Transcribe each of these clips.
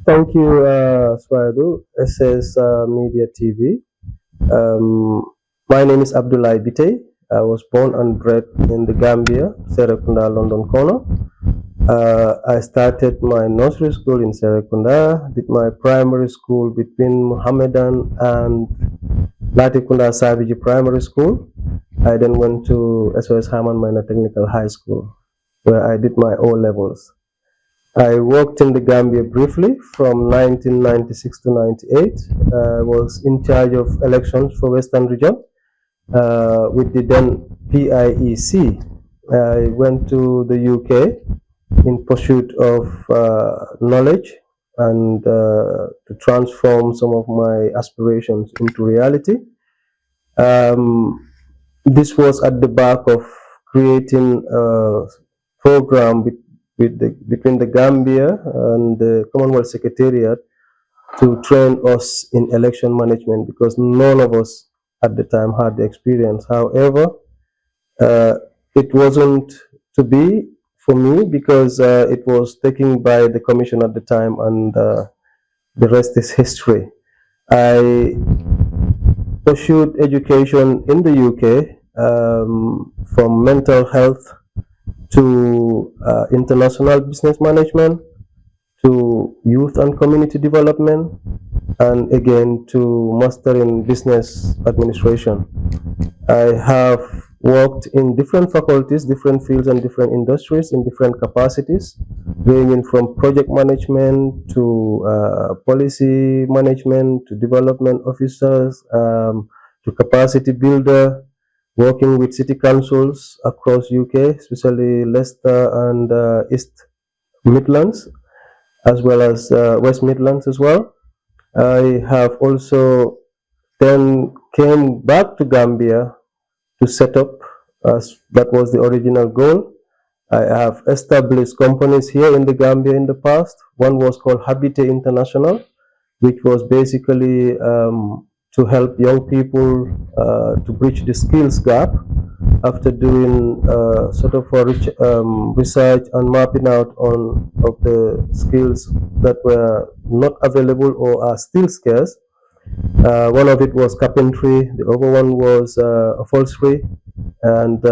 Thank you, Swadu, SS Media TV. Um, my name is Abdullah Bittaye. I was born and bred in the Gambia, Serekunda, London Corner. I started my nursery school in Serekunda, did my primary school between Mohammedan and Latikunda Saviji Primary School. I then went to SOS Haman Minor Technical High School, where I did my O levels. I worked in the Gambia briefly from 1996 to 98. I was in charge of elections for Western Region with the then PIEC. I went to the UK in pursuit of knowledge and to transform some of my aspirations into reality. This was at the back of creating a program between the Gambia and the Commonwealth Secretariat to train us in election management, because none of us at the time had the experience. However, it wasn't to be for me, because it was taken by the commission at the time, and the rest is history. I pursued education in the UK, from mental health to international business management, to youth and community development, and again to master in business administration. I have worked in different faculties, different fields, and different industries in different capacities, ranging from project management to policy management to development officers, to capacity builder, working with city councils across UK, especially Leicester and East Midlands, as well as West Midlands as well. I have also then came back to Gambia to set up, as that was the original goal. I have established companies here in the Gambia in the past. One was called Bittaye International, which was basically to help young people to bridge the skills gap after doing sort of a research and mapping out of the skills that were not available or are still scarce. One of it was carpentry, the other one was upholstery, and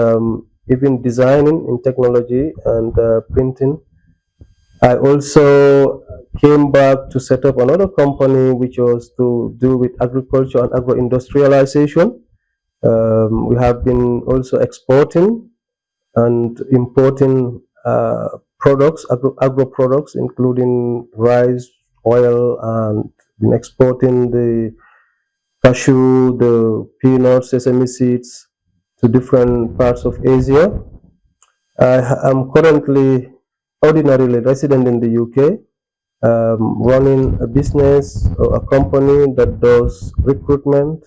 even designing in technology and printing. I also came back to set up another company which was to do with agriculture and agro-industrialization. We have been also exporting and importing products, agro products, including rice, oil, and been exporting the cashew, the peanuts, sesame seeds to different parts of Asia. I am currently ordinarily resident in the UK, running a business or a company that does recruitment,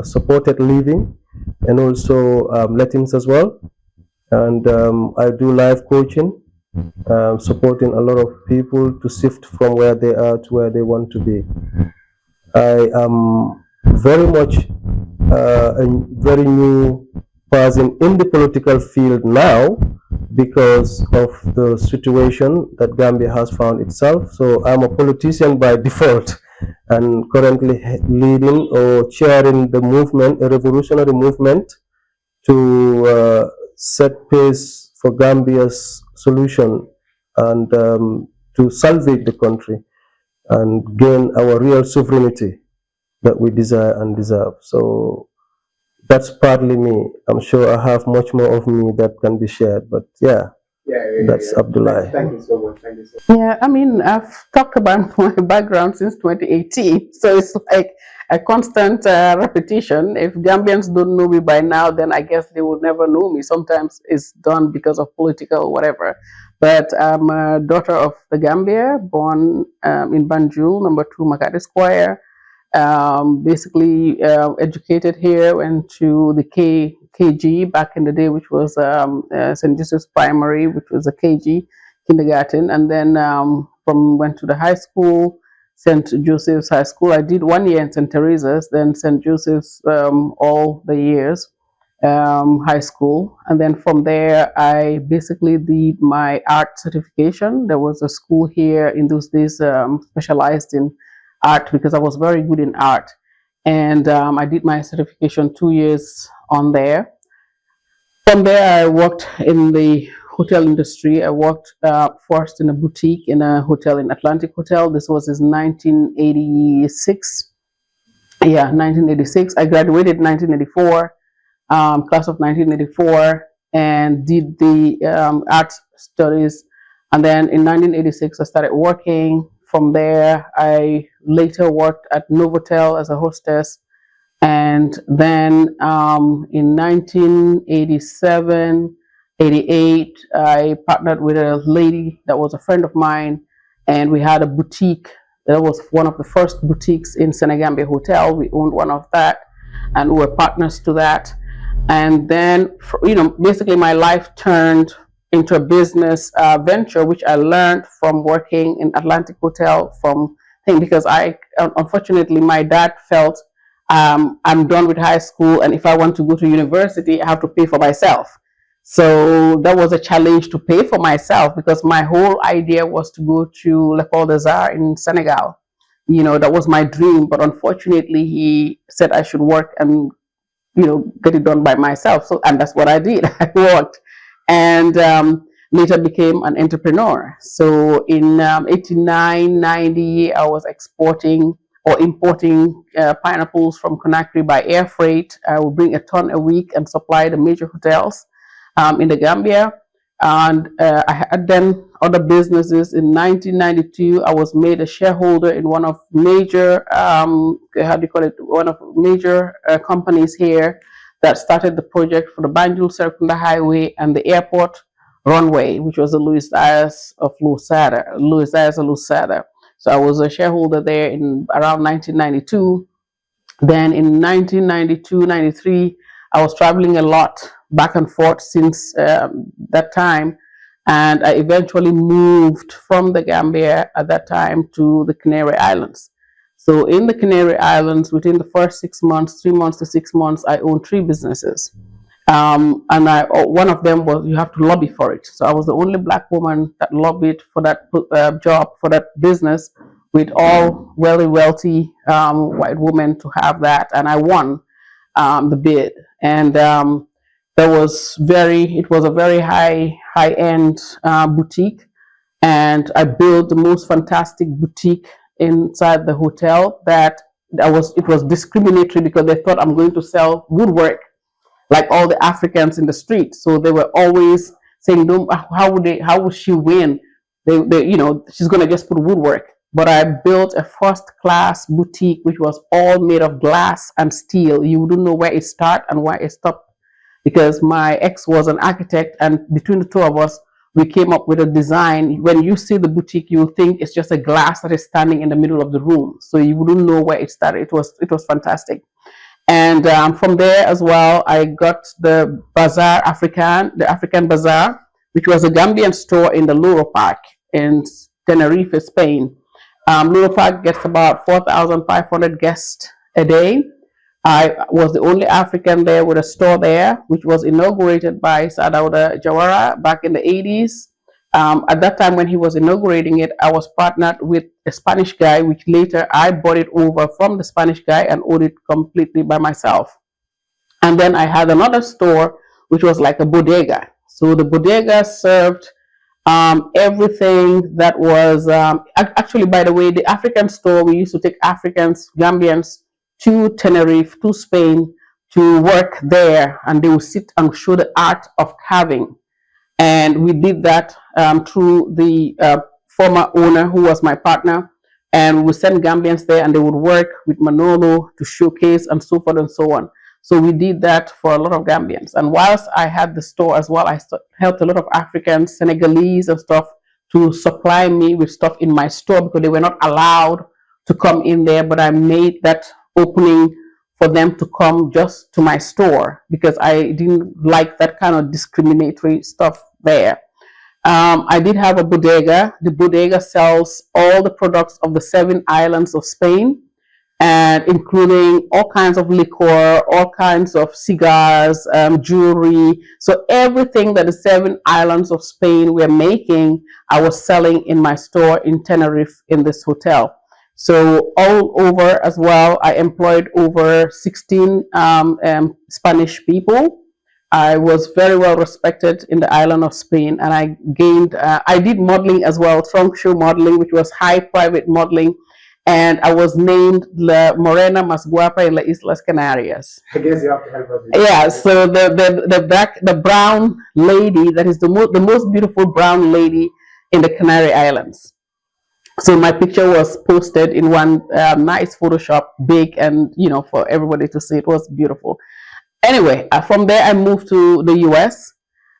supported living, and also lettings as well. And I do life coaching, supporting a lot of people to shift from where they are to where they want to be. I am very much a very new person in the political field now, because of the situation that Gambia has found itself. So I'm a politician by default, and currently leading or chairing the movement, a revolutionary movement to set pace for Gambia's solution and to salvage the country and gain our real sovereignty that we desire and deserve. So that's partly me. I'm sure I have much more of me that can be shared, but yeah, that's Abdullah. Thank you so much. Thank you so much. Yeah, I mean, I've talked about my background since 2018, so it's like a constant repetition. If Gambians don't know me by now, then I guess they will never know me. Sometimes it's done because of political whatever. But I'm a daughter of the Gambia, born in Banjul, number 2 Makati Square. Basically educated here, went to the KG back in the day, which was St. Joseph's Primary, which was a KG kindergarten, and then went to the high school, St. Joseph's High School. I did 1 year in St. Teresa's, then St. Joseph's all the years, high school. And then from there, I basically did my art certification. There was a school here in those days specialized in art because I was very good in art. And I did my certification 2 years on there. From there, I worked in the hotel industry. I worked first in a boutique in a hotel in Atlantic Hotel. This was in 1986. Yeah, 1986. I graduated in 1984, class of 1984, and did the art studies. And then in 1986, I started working. From there, I later worked at Novotel as a hostess. And then in 1987, 88, I partnered with a lady that was a friend of mine, and we had a boutique. That was one of the first boutiques in Senegambia Hotel. We owned one of that, and we were partners to that. And then, basically my life turned into a business venture, which I learned from working in Atlantic Hotel because unfortunately, my dad felt I'm done with high school, and if I want to go to university, I have to pay for myself. So that was a challenge to pay for myself, because my whole idea was to go to L'École des Arts in Senegal. That was my dream. But unfortunately, he said I should work and get it done by myself. And that's what I did. I worked, and later became an entrepreneur. So in 89, 90, I was exporting or importing pineapples from Conakry by air freight. I would bring a ton a week and supply the major hotels in the Gambia. And I had then other businesses. In 1992, I was made a shareholder in one of major, one of major companies here that started the project for the Banjul Serkunda Highway and the airport runway, which was the Louis Dias of Lusada. So I was a shareholder there in around 1992. Then in 1992, 93, I was traveling a lot back and forth since that time. And I eventually moved from the Gambia at that time to the Canary Islands. So in the Canary Islands, within the first 6 months, 3 months to 6 months, I owned 3 businesses. And one of them was you have to lobby for it. So I was the only Black woman that lobbied for that job, for that business, with all very wealthy white women to have that. And I won the bid. And it was a very high-end boutique. And I built the most fantastic boutique inside the hotel it was discriminatory, because they thought I'm going to sell woodwork like all the Africans in the street. So they were always saying, how would she win? She's going to just put woodwork. But I built a first-class boutique, which was all made of glass and steel. You wouldn't know where it started and where it stopped, because my ex was an architect, and between the two of us, we came up with a design. When you see the boutique, you think it's just a glass that is standing in the middle of the room. So you wouldn't know where it started. It was fantastic. And from there as well, I got the African Bazaar, which was a Gambian store in the Luro Park in Tenerife, Spain. Luro Park gets about 4,500 guests a day. I was the only African there with a store there, which was inaugurated by Sadauda Jawara back in the 80s. At that time when he was inaugurating it, I was partnered with a Spanish guy, which later I bought it over from the Spanish guy and owned it completely by myself. And then I had another store, which was like a bodega. So the bodega served everything that was, actually, by the way, the African store, we used to take Africans, Gambians, to Tenerife, to Spain, to work there, and they would sit and show the art of carving. And we did that through the former owner, who was my partner, and we would send Gambians there, and they would work with Manolo to showcase and so forth and so on. So we did that for a lot of Gambians. And whilst I had the store as well, I helped a lot of Africans, Senegalese and stuff, to supply me with stuff in my store, because they were not allowed to come in there. But I made that opening for them to come just to my store, because I didn't like that kind of discriminatory stuff there. I did have a bodega. The bodega sells all the products of the 7 islands of Spain. and including all kinds of liquor, all kinds of cigars, jewelry. So everything that the 7 islands of Spain were making, I was selling in my store in Tenerife in this hotel. So all over as well, I employed over 16 Spanish people. I was very well respected in the island of Spain, and I gained. I did modeling as well, trunk show modeling, which was high private modeling, and I was named La Morena Más Guapa en las Islas Canarias. I guess you have to help us. Yeah, so the brown lady that is the most beautiful brown lady in the Canary Islands. So my picture was posted in one nice Photoshop, big, and for everybody to see. It was beautiful. Anyway, from there I moved to the US.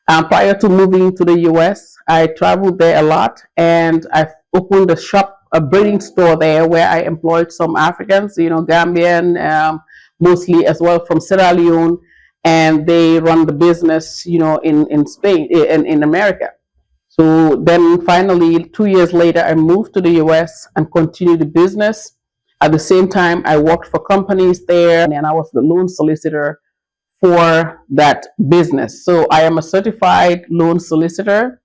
Prior to moving to the US, I traveled there a lot, and I opened a breeding store there where I employed some Africans, Gambian, mostly as well from Sierra Leone, and they run the business, in Spain, in America. So then finally, 2 years later, I moved to the US and continued the business. At the same time, I worked for companies there, and I was the loan solicitor for that business. So I am a certified loan solicitor.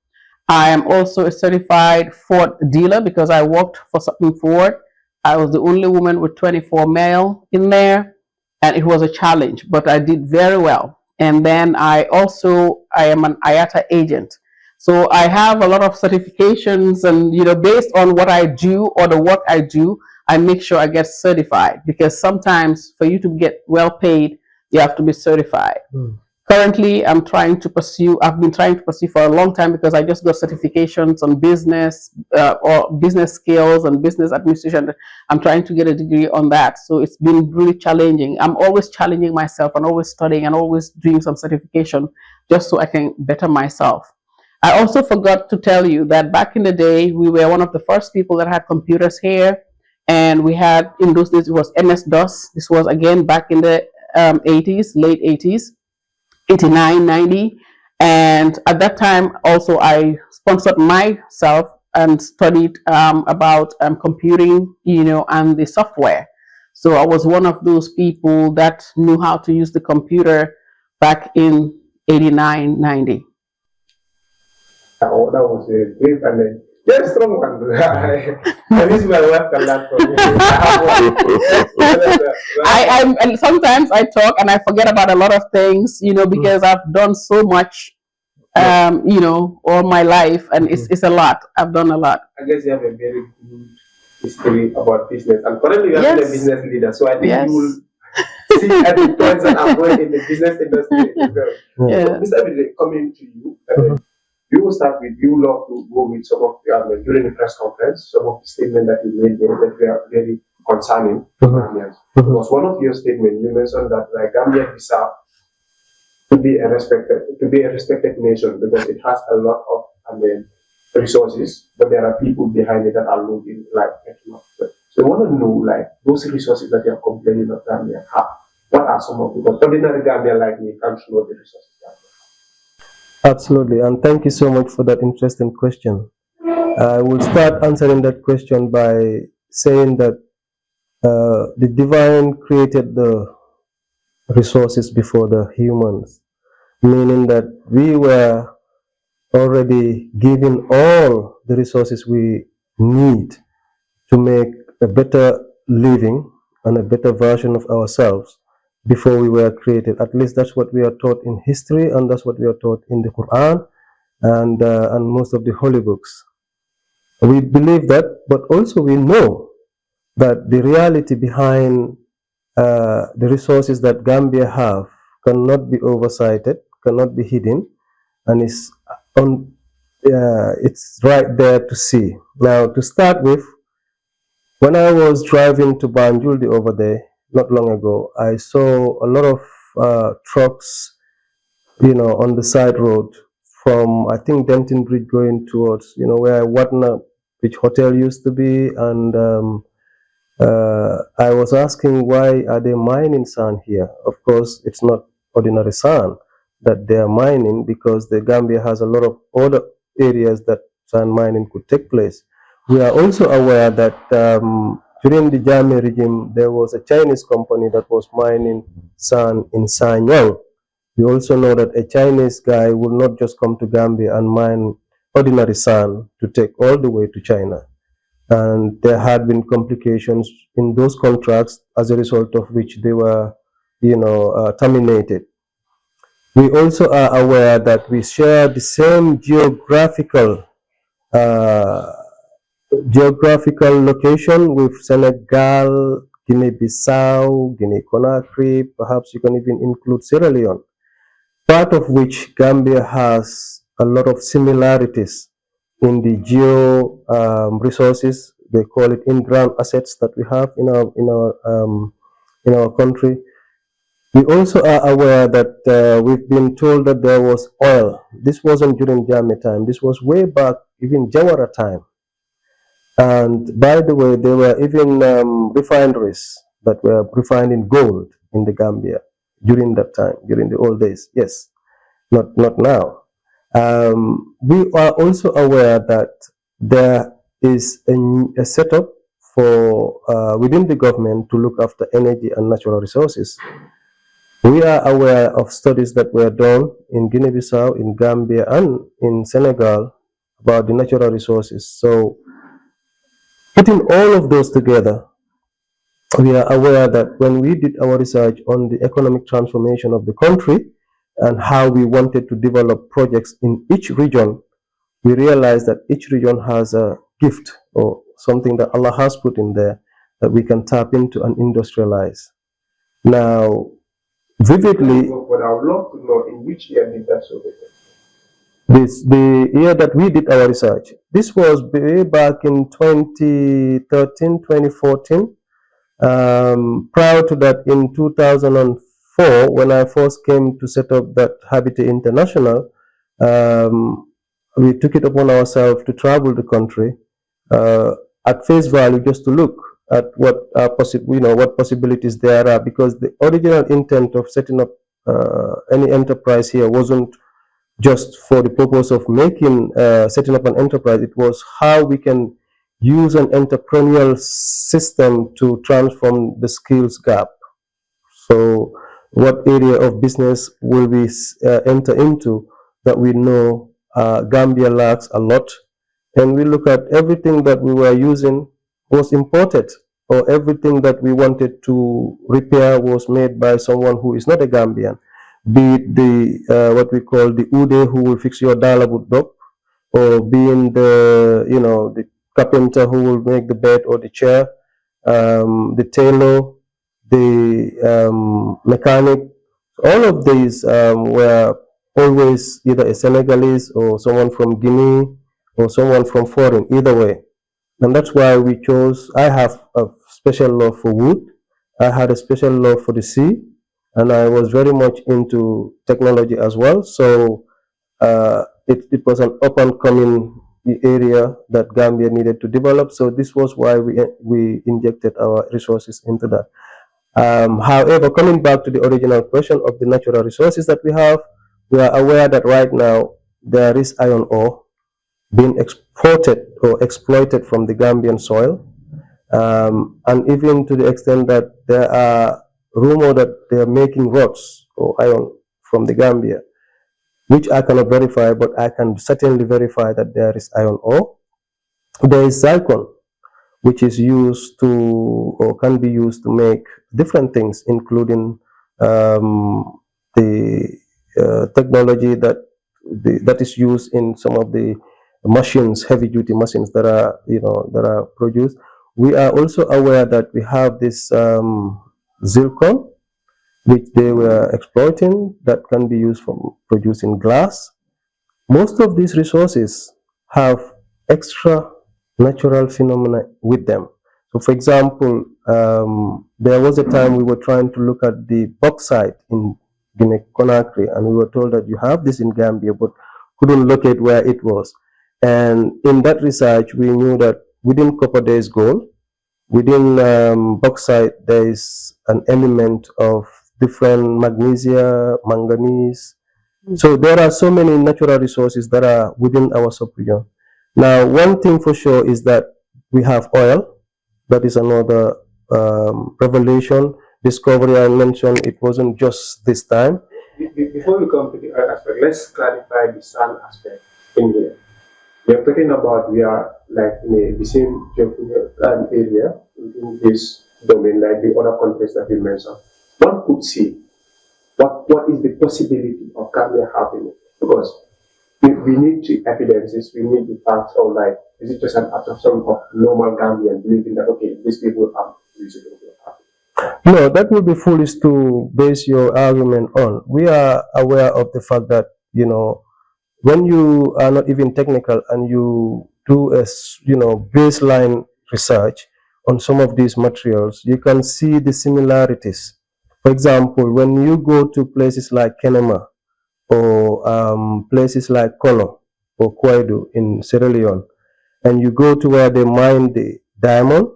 I am also a certified Ford dealer because I worked for Sutton Ford. I was the only woman with 24 male in there, and it was a challenge, but I did very well. And then I am an IATA agent. So I have a lot of certifications, and based on what I do or the work I do, I make sure I get certified, because sometimes for you to get well paid, you have to be certified. Currently, I've been trying to pursue for a long time, because I just got certifications on business or business skills and business administration. I'm trying to get a degree on that. So it's been really challenging. I'm always challenging myself and always studying and always doing some certification just so I can better myself. I also forgot to tell you that back in the day, we were one of the first people that had computers here. And we had, in those days, it was MS-DOS. This was, again, back in the 80s, late 80s, 89, 90. And at that time, also, I sponsored myself and studied about computing, and the software. So I was one of those people that knew how to use the computer back in 89, 90. Oh, that was a great and very strong one. At least my wife can learn from you. And sometimes I talk and I forget about a lot of things, because I've done so much, all my life, and it's a lot. I've done a lot. I guess you have a very good history about business, and currently you have been a business leader, so I think you will see at the points that are going in the business industry. So, Mr. Bittaye, coming to you. You will start with, you love to go with some of the, during the press conference, some of the statements that you made there that were very concerning to Gambians. Because one of your statements, you mentioned that Gambia deserves to be a respected nation, because it has a lot of resources, but there are people behind it that are looking like it. So I want to know, those resources that you are complaining of Gambia have, what are some of them? Because ordinary Gambia like me can't know the resources. Absolutely, and thank you so much for that interesting question. I will start answering that question by saying that the divine created the resources before the humans, meaning that we were already given all the resources we need to make a better living and a better version of ourselves before we were created. At least that's what we are taught in history, and that's what we are taught in the Quran and most of the holy books. We believe that, but also we know that the reality behind the resources that Gambia have cannot be oversighted, cannot be hidden, and it's right there to see. Now, to start with, when I was driving to Banjul the other day, not long ago, I saw a lot of trucks, on the side road from, I think, Denton Bridge going towards, where Watna Beach Hotel used to be. And I was asking, why are they mining sand here? Of course, it's not ordinary sand that they are mining, because the Gambia has a lot of other areas that sand mining could take place. We are also aware that during the Jammeh regime, there was a Chinese company that was mining sand in Sanyang. We also know that a Chinese guy will not just come to Gambia and mine ordinary sand to take all the way to China. And there had been complications in those contracts, as a result of which they were, terminated. We also are aware that we share the same geographical location with Senegal, Guinea-Bissau, Guinea-Conakry, perhaps you can even include Sierra Leone, part of which Gambia has a lot of similarities in the resources. They call it in-ground assets that we have in our country. We also are aware that we've been told that there was oil. This wasn't during Jammeh time. This was way back, even Jawara time. And by the way, there were even refineries that were refining gold in the Gambia during that time, during the old days. Yes, not now. We are also aware that there is a setup for within the government to look after energy and natural resources. We are aware of studies that were done in Guinea-Bissau, in Gambia, and in Senegal about the natural resources. So, putting all of those together, we are aware that when we did our research on the economic transformation of the country and how we wanted to develop projects in each region, we realized that each region has a gift or something that Allah has put in there that we can tap into and industrialize. Now, vividly, but I would love to know in which year did that so happen? The year that we did our research, this was way back in 2013, 2014. Prior to that, in 2004, when I first came to set up that Bittaye International, we took it upon ourselves to travel the country at face value, just to look at what possibilities there are, because the original intent of setting up any enterprise here wasn't just for the purpose of setting up an enterprise. It was how we can use an entrepreneurial system to transform the skills gap. So what area of business will we enter into that we know Gambia lacks a lot? And we look at everything that we were using was imported, or everything that we wanted to repair was made by someone who is not a Gambian. Be it the what we call the Ude who will fix your Dalabut dog, or being the carpenter who will make the bed or the chair, the tailor, the mechanic. All of these were always either a Senegalese or someone from Guinea or someone from foreign, either way. And that's why we chose. I have a special love for wood. I had a special love for the sea, and I was very much into technology as well. So it was an up and coming area that Gambia needed to develop. So this was why we injected our resources into that. However, coming back to the original question of the natural resources that we have, we are aware that right now there is iron ore being exported or exploited from the Gambian soil, and even to the extent that there are rumors that they are making rods or iron from the Gambia, which I cannot verify, but I can certainly verify that there is iron ore. There is zircon, which is used to or can be used to make different things, including the technology that is used in some of the machines, heavy-duty machines that are produced. We are also aware that we have this zircon, which they were exploiting, that can be used for producing glass. Most of these resources have extra natural phenomena with them. So, for example, there was a time we were trying to look at the bauxite in Guinea-Conakry, and we were told that you have this in Gambia, but couldn't locate where it was. And in that research, we knew that within copper there is gold, within bauxite there is an element of different magnesia, manganese. So there are so many natural resources that are within our sub-region. Now, one thing for sure is that we have oil, That is another revelation, discovery I mentioned. It wasn't just this time. Before we come to the other aspect, let's clarify the sand aspect in here. We are talking about we are like in the same geographical area within this domain, like the other countries that you mentioned. One could see what is the possibility of Gambia having it, because we need the evidences, we need the facts, or like is it just an assumption of normal Gambian believing that okay, these people are using it? No, that would be foolish to base your argument on. We are aware of the fact that, you know, when you are not even technical and you do a, you know, baseline research on some of these materials, you can see the similarities. For example, when you go to places like Kenema or places like Kono or Kwaidu in Sierra Leone, and you go to where they mine the diamond,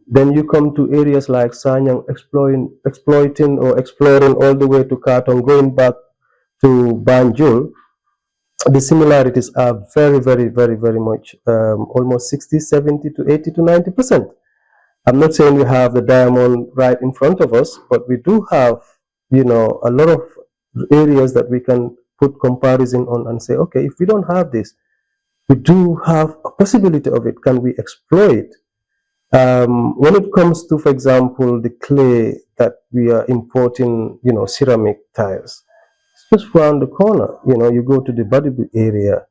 then you come to areas like Sanyang, exploiting or exploring all the way to Katong, going back to Banjul. The similarities are very, very, very, very much, almost 60, 70 to 80 to 90%. I'm not saying we have the diamond right in front of us, but we do have, you know, a lot of areas that we can put comparison on and say, okay, if we don't have this, we do have a possibility of it. Can we exploit? When it comes to, for example, the clay that we are importing, you know, ceramic tiles, it's just around the corner. You know, you go to the Badibu area,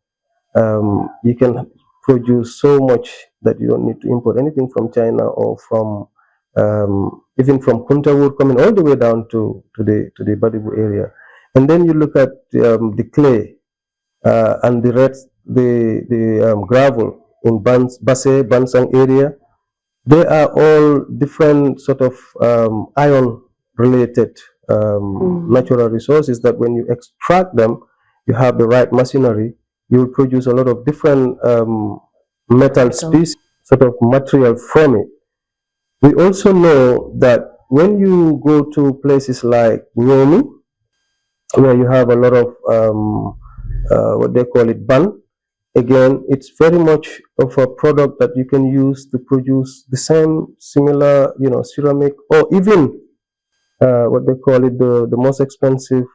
you can produce so much that you don't need to import anything from China or from even from Kuntawood, coming all the way down to the Badibu area. And then you look at the clay and the gravel in Basse, Bansang area. They are all different sort of iron-related natural resources that when you extract them, you have the right machinery, you will produce a lot of different metal species, sort of material from it. We also know that when you go to places like Nyomi, where you have a lot of what they call it, ban, again, it's very much of a product that you can use to produce the same similar, you know, ceramic, or even what they call it, the most expensive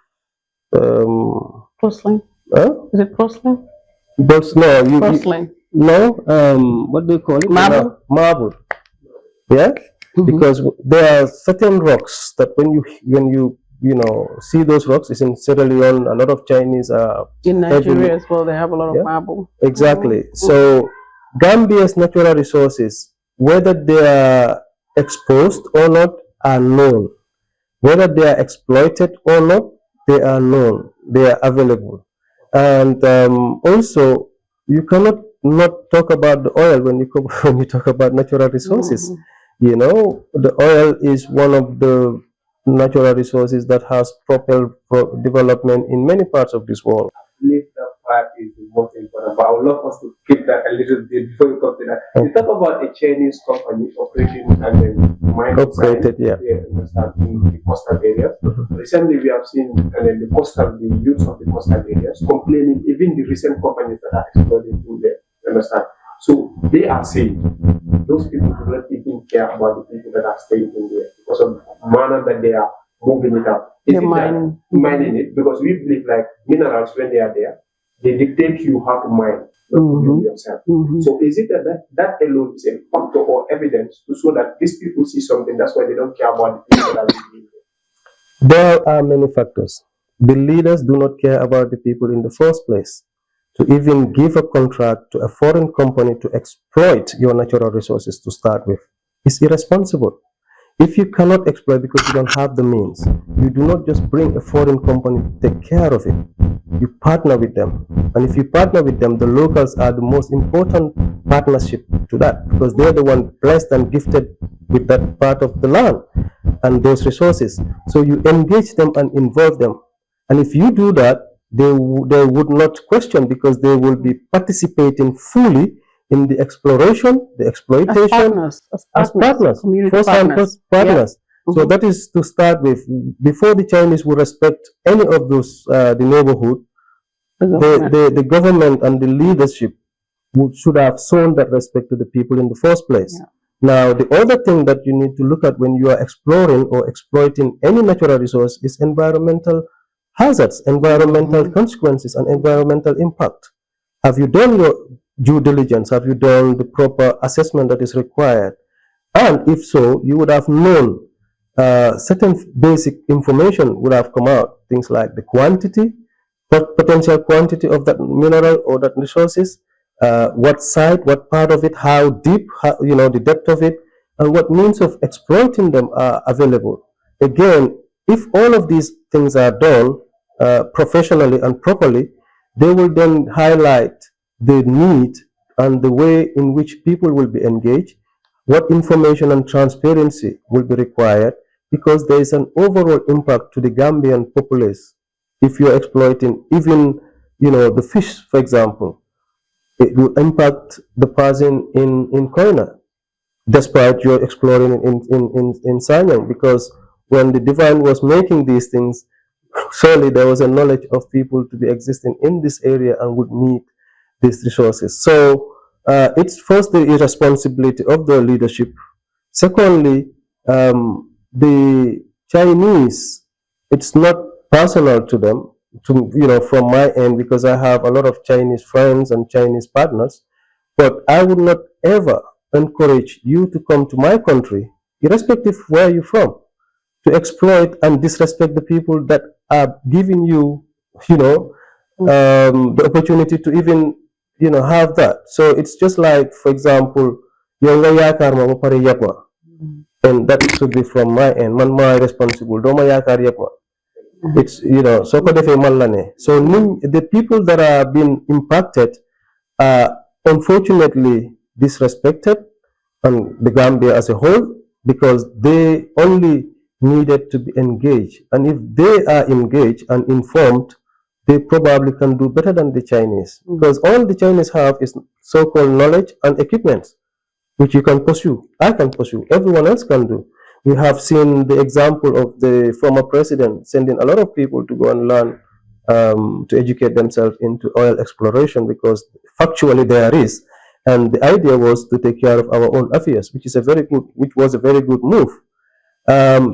porcelain. Is it porcelain? But no, porcelain. No, what do you call it? Marble. Marble. Yeah, because there are certain rocks that when you know, see those rocks, is in Sierra Leone. A lot of Chinese are in Nigeria as well. They have a lot of marble. Exactly. So Gambia's natural resources, whether they are exposed or not, are known. Whether they are exploited or not, they are known. They are available. And also, you cannot not talk about the oil when you talk about natural resources. You know, the oil is one of the natural resources that has propelled development in many parts of this world. I believe that part is the most important, but I would love us to keep that a little bit before we come to that. You talk about a Chinese company operating and then mining operated, in the coastal areas. Recently, we have seen the youth of the coastal areas complaining, even the recent companies that are exploiting in there. Understand? So they are saying those people do not even care about the people that are staying in there because of the manner that they are moving it up. They're mining it, because we believe like minerals, when they are there, they dictate you how to mine yourself. So is it that alone is a factor or evidence to show that these people see something, that's why they don't care about the people that are living there? There are many factors. The leaders do not care about the people in the first place. To even give a contract to a foreign company to exploit your natural resources to start with is irresponsible. If you cannot exploit because you don't have the means, you do not just bring a foreign company to take care of it. You partner with them. And if you partner with them, the locals are the most important partnership to that, because they're the one blessed and gifted with that part of the land and those resources. So you engage them and involve them. And if you do that, they would not question, because they will be participating fully in the exploration, the exploitation, as partners, first-hand partners. So that is to start with. Before the Chinese will respect any of those, the neighborhood, the government and the leadership should have shown that respect to the people in the first place. Yeah. Now, the other thing that you need to look at when you are exploring or exploiting any natural resource is environmental hazards, environmental consequences, and environmental impact. Have you done your due diligence? Have you done the proper assessment that is required? And if so, you would have known certain basic information would have come out, things like the quantity, potential quantity of that mineral or that resources, what site, what part of it, how deep, the depth of it, and what means of exploiting them are available. Again, if all of these things are done professionally and properly, they will then highlight the need and the way in which people will be engaged, what information and transparency will be required, because there is an overall impact to the Gambian populace. If you're exploiting even, the fish, for example, it will impact the person in Koina, despite you're exploring in Sanyang, because when the divine was making these things, surely there was a knowledge of people to be existing in this area and would need these resources. So it's first the irresponsibility of the leadership. Secondly, the Chinese, it's not personal to them, from my end, because I have a lot of Chinese friends and Chinese partners, but I would not ever encourage you to come to my country, irrespective of where you're from, to exploit and disrespect the people that are giving you, the opportunity to even, have that. So it's just like, for example, and that should be from my end. Man, my responsible. It's, so the people that are being impacted are unfortunately disrespected, and the Gambia as a whole, because they only needed to be engaged. And if they are engaged and informed, they probably can do better than the Chinese, because all the Chinese have is so-called knowledge and equipment, which you can pursue. I can pursue. Everyone else can do. We have seen the example of the former president sending a lot of people to go and learn to educate themselves into oil exploration, because factually there is. And the idea was to take care of our own affairs, which was a very good move.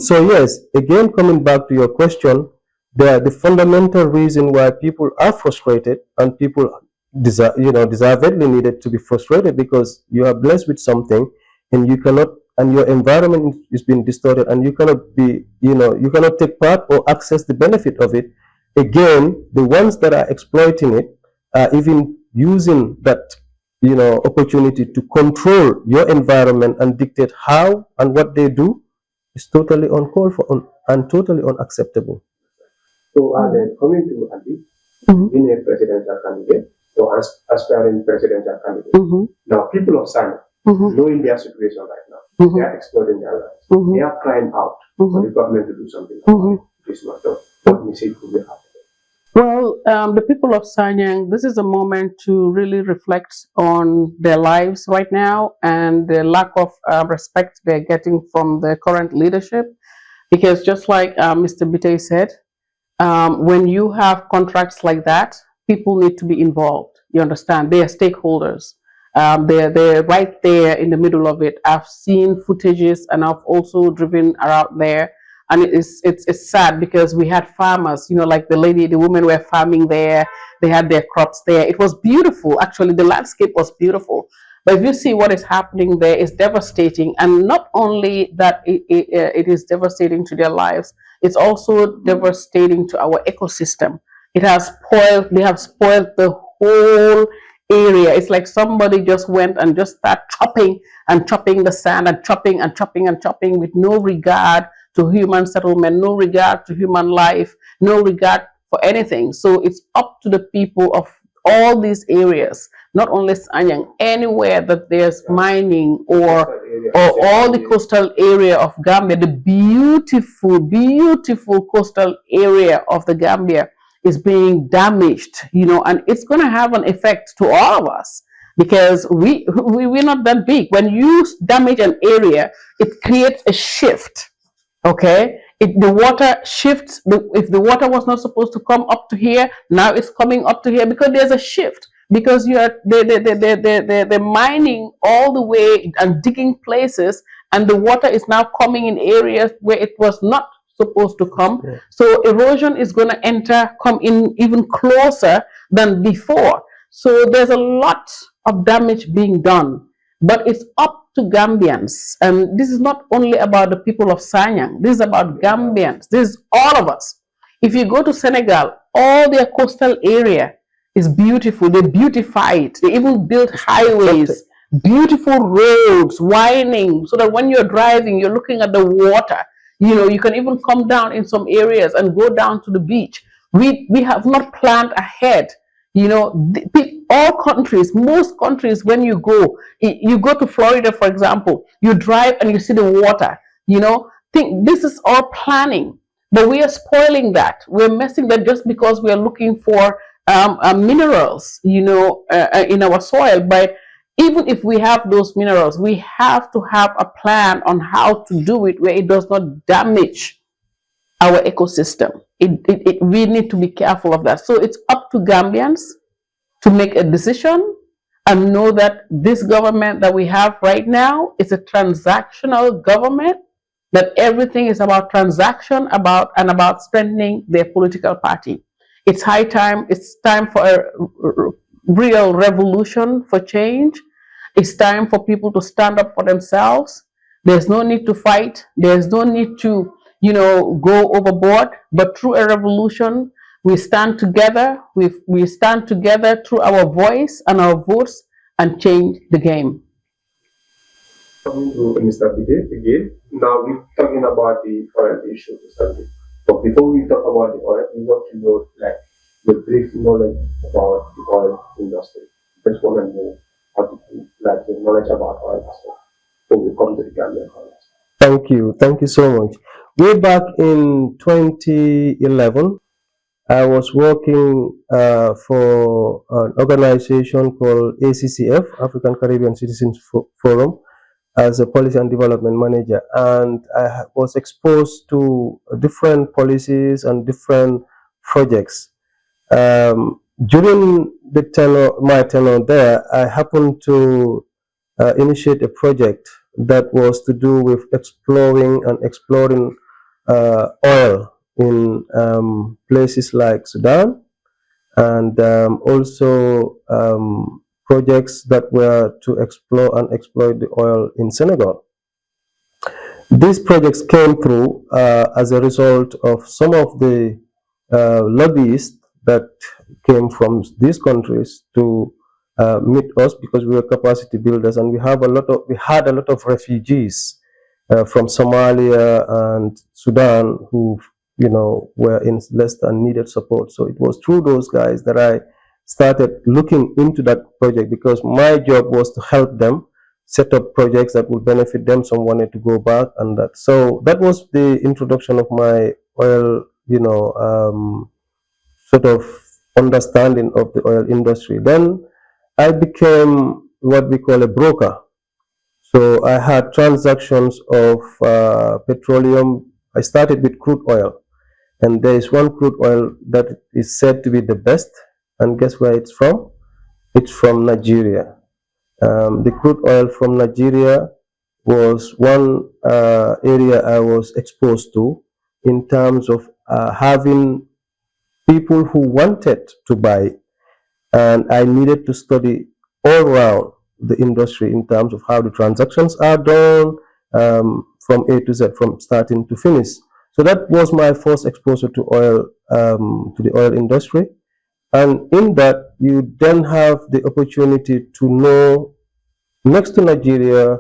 So yes, again, coming back to your question, the fundamental reason why people are frustrated, and people deservedly needed to be frustrated, because you are blessed with something and you cannot, and your environment is being distorted, and you cannot be, you cannot take part or access the benefit of it. Again, the ones that are exploiting it are even using that opportunity to control your environment and dictate how and what they do. Is totally uncalled for and totally unacceptable. So then coming to Ali, being a presidential candidate or aspiring presidential candidate. Now people of Sanya, knowing their situation right now, they are exploiting their lives. They are crying out for the government to do something about this matter. What message could we have? Well, the people of Sanyang, this is a moment to really reflect on their lives right now and the lack of respect they're getting from the current leadership. Because just like Mr. Bittaye said, when you have contracts like that, people need to be involved. You understand? They are stakeholders. They're right there in the middle of it. I've seen footages, and I've also driven around there. And it's sad, because we had farmers, like the women were farming there. They had their crops there. It was beautiful. Actually, the landscape was beautiful. But if you see what is happening there, it's devastating. And not only that it is devastating to their lives, it's also devastating to our ecosystem. They have spoiled the whole area. It's like somebody just went and just started chopping the sand and chopping with no regard to human settlement, no regard to human life, no regard for anything. So it's up to the people of all these areas, not only Sanyang, anywhere that there's mining or all the coastal area of Gambia, the beautiful coastal area of the Gambia is being damaged, and it's going to have an effect to all of us, because we're not that big. When you damage an area, it creates a shift. Okay, the water shifts. If the water was not supposed to come up to here, now it's coming up to here, because there's a shift. because they're mining all the way and digging places, and the water is now coming in areas where it was not supposed to come. Yeah. So erosion is going to come in even closer than before. So there's a lot of damage being done, but it's up to Gambians. And this is not only about the people of Sanyang, this is about Gambians. This is all of us. If you go to Senegal, all their coastal area is beautiful. They beautify it. They even build highways, beautiful roads, winding, so that when you're driving, you're looking at the water. You know, you can even come down in some areas and go down to the beach. We have not planned ahead. You know, all countries, most countries, when you go to Florida, for example, you drive and you see the water. You know, this is all planning, but we are spoiling that. We're messing that just because we are looking for minerals, you know, in our soil. But even if we have those minerals, we have to have a plan on how to do it where it does not damage our ecosystem. We need to be careful of that. So it's up to Gambians to make a decision and know that this government that we have right now is a transactional government, that everything is about transaction, about strengthening their political party. It's high time. It's time for a real revolution for change. It's time for people to stand up for themselves. There's no need to fight. There's no need to, you know, go overboard. But through a revolution, we stand together. We stand together through our voice and our votes and change the game. Coming to Mr. Bittaye again, now we're talking about the oil issue, Mr. Bittaye. But before we talk about the oil, we want to know, like, the brief knowledge about the oil industry. Just want to know like the knowledge about oil as well. So we come to the Gambian oil. Thank you so much. Way back in 2011, I was working for an organization called ACCF, African Caribbean Citizens Forum, as a policy and development manager, and I was exposed to different policies and different projects. During my tenure there, I happened to initiate a project that was to do with exploring oil in places like Sudan, and also projects that were to explore and exploit the oil in Senegal. These projects came through as a result of some of the lobbyists that came from these countries to meet us, because we were capacity builders, and we had a lot of refugees from Somalia and Sudan who, you know, were in less than needed support. So it was through those guys that I started looking into that project, because my job was to help them set up projects that would benefit them. Some wanted to go back, and that. So that was the introduction of my oil, you know, sort of understanding of the oil industry. Then I became what we call a broker. So I had transactions of petroleum. I started with crude oil, and there is one crude oil that is said to be the best. And guess where it's from? It's from Nigeria. The crude oil from Nigeria was one area I was exposed to in terms of having people who wanted to buy, and I needed to study all around the industry in terms of how the transactions are done, from A to Z, from starting to finish. So that was my first exposure to oil, to the oil industry. And in that, you then have the opportunity to know, next to Nigeria,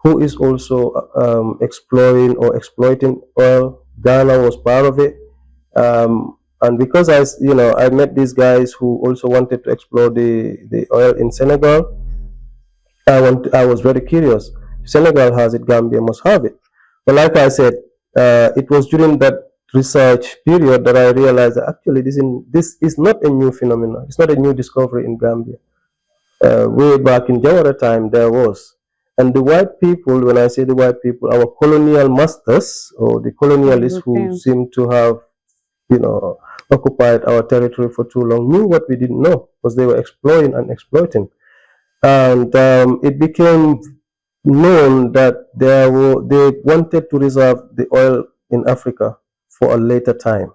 who is also exploring or exploiting oil. Ghana was part of it. And because I met these guys who also wanted to explore the oil in Senegal, I was very curious. Senegal has it, Gambia must have it. But like I said, it was during that research period that I realized that actually this is not a new phenomenon. It's not a new discovery in Gambia. Way back in Jawara time, there was. And the white people, when I say the white people, our colonial masters, or the colonialists who seem to have, occupied our territory for too long knew what we didn't know, because they were exploring and exploiting. And it became known that they wanted to reserve the oil in Africa for a later time,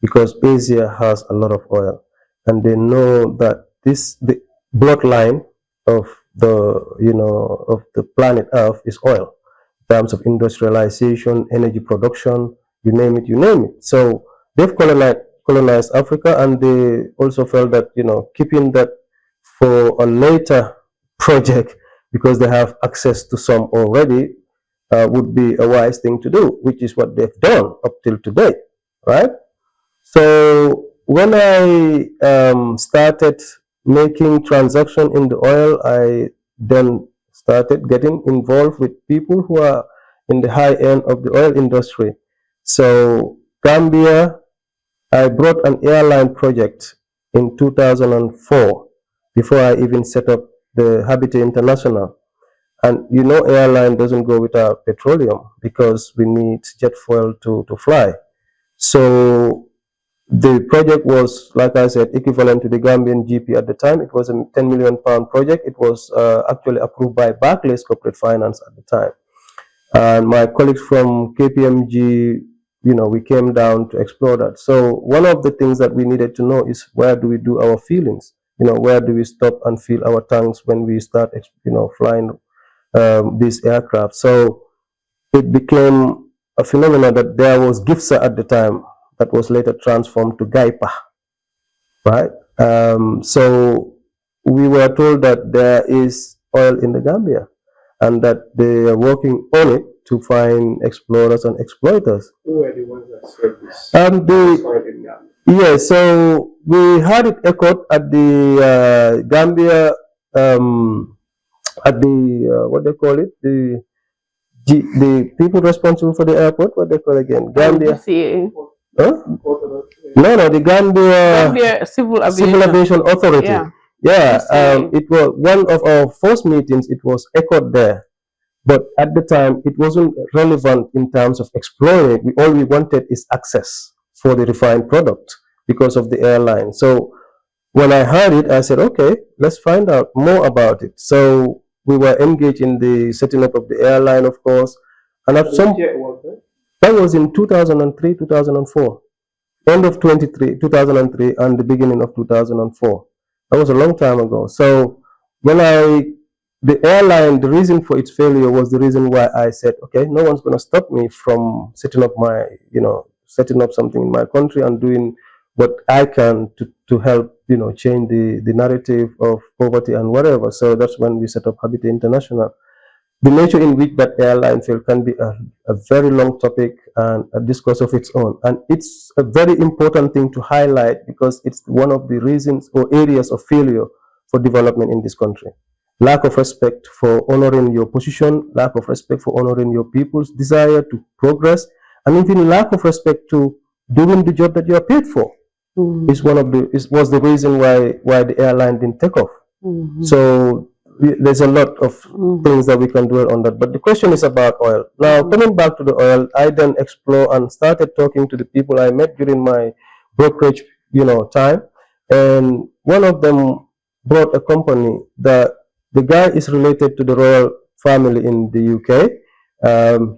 because Asia has a lot of oil, and they know that the bloodline of the planet Earth is oil, in terms of industrialization, energy production, you name it. So they've colonized Africa, and they also felt that keeping that for a later project, because they have access to some already, would be a wise thing to do, which is what they've done up till today, right? So when I started making transaction in the oil, I then started getting involved with people who are in the high end of the oil industry. So Gambia, I brought an airline project in 2004, before I even set up the Bittaye International. And airline doesn't go without petroleum, because we need jet fuel to fly. So the project was, like I said, equivalent to the Gambian GP at the time. It was a £10 million project. It was actually approved by Barclays Corporate Finance at the time. And my colleagues from KPMG, we came down to explore that. So one of the things that we needed to know is, where do we do our feelings? Where do we stop and feel our tongues when we start, flying these aircraft? So it became a phenomenon that there was GIFSA at the time, that was later transformed to GAIPA, right? So we were told that there is oil in the Gambia, and that they are working on it to find explorers and exploiters. Who were the ones that said this? Oil in Gambia? Yeah, so we had it echoed at the Gambia, at the what they call it, the people responsible for the airport. What they call again? Gambia. Huh? No, the Gambia Civil Aviation Authority. Yeah, it was one of our first meetings. It was echoed there, but at the time it wasn't relevant in terms of exploring. All we wanted is access for the refined product because of the airline. So when I heard it, I said, okay, let's find out more about it. So we were engaged in the setting up of the airline, of course, and at some that was in 2003, 2004, end of 2003 and the beginning of 2004. That was a long time ago. So when the airline, the reason for its failure was the reason why I said, okay, no one's going to stop me from setting up setting up something in my country and doing what I can to help, change the narrative of poverty and whatever. So that's when we set up Bittaye International. The nature in which that airline failed can be a very long topic and a discourse of its own. And it's a very important thing to highlight, because it's one of the reasons or areas of failure for development in this country. Lack of respect for honoring your position, lack of respect for honoring your people's desire to progress, and even lack of respect to doing the job that you are paid for. Was the reason why the airline didn't take off. So there's a lot of things that we can dwell on that, but the question is about oil. Now, coming back to the oil, I then explore and started talking to the people I met during my brokerage, time, and one of them brought a company that the guy is related to the royal family in the UK.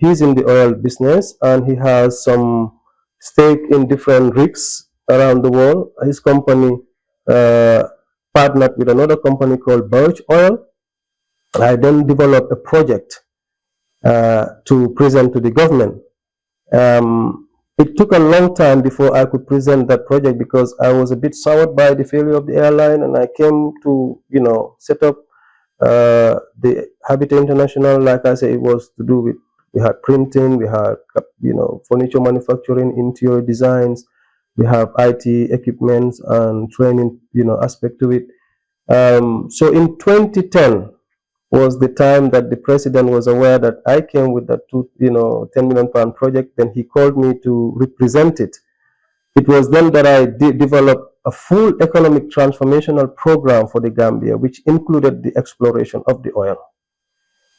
He's in the oil business, and he has some stake in different rigs around the world. His company partnered with another company called Birch Oil. I then developed a project to present to the government. It took a long time before I could present that project, because I was a bit soured by the failure of the airline, and I came to set up the Bittaye International. Like I said, it was to do with, we had printing, we had furniture manufacturing, interior designs, we have IT equipment and training aspect to it. So in 2010 was the time that the president was aware that I came with that £10 million project. Then he called me to represent it. It was then that I developed a full economic transformational program for the Gambia, which included the exploration of the oil.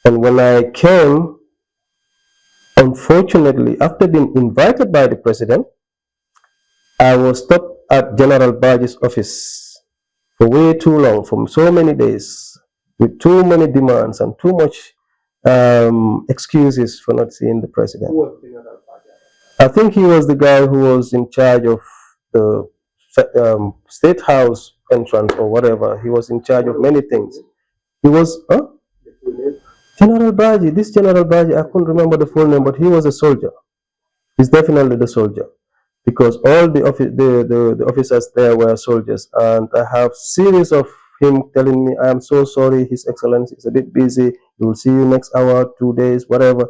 And when I came, unfortunately, after being invited by the president, I was stopped at General Baji's office for way too long, for so many days, with too many demands and too much excuses for not seeing the president. Who was General Baji? I think he was the guy who was in charge of the State House entrance or whatever. He was in charge of many things. He was, General Baji, this General Baji, I couldn't remember the full name, but he was a soldier. He's definitely the soldier, because all the officers there were soldiers. And I have series of him telling me, I am so sorry, His Excellency is a bit busy. We will see you next hour, 2 days, whatever.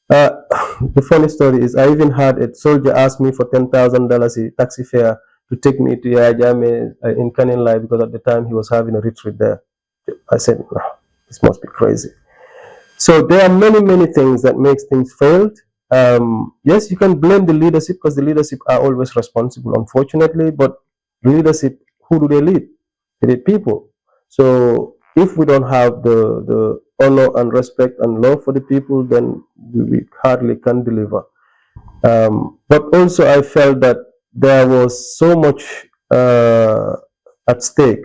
The funny story is, I even had a soldier ask me for $10,000 taxi fare to take me to Yajame in Kaninlai, because at the time he was having a retreat there. I said, no, this must be crazy. So there are many, many things that makes things failed. Yes, you can blame the leadership, because the leadership are always responsible, unfortunately, but leadership, who do they lead? They lead people. So if we don't have the honor and respect and love for the people, then we hardly can deliver. But also I felt that there was so much at stake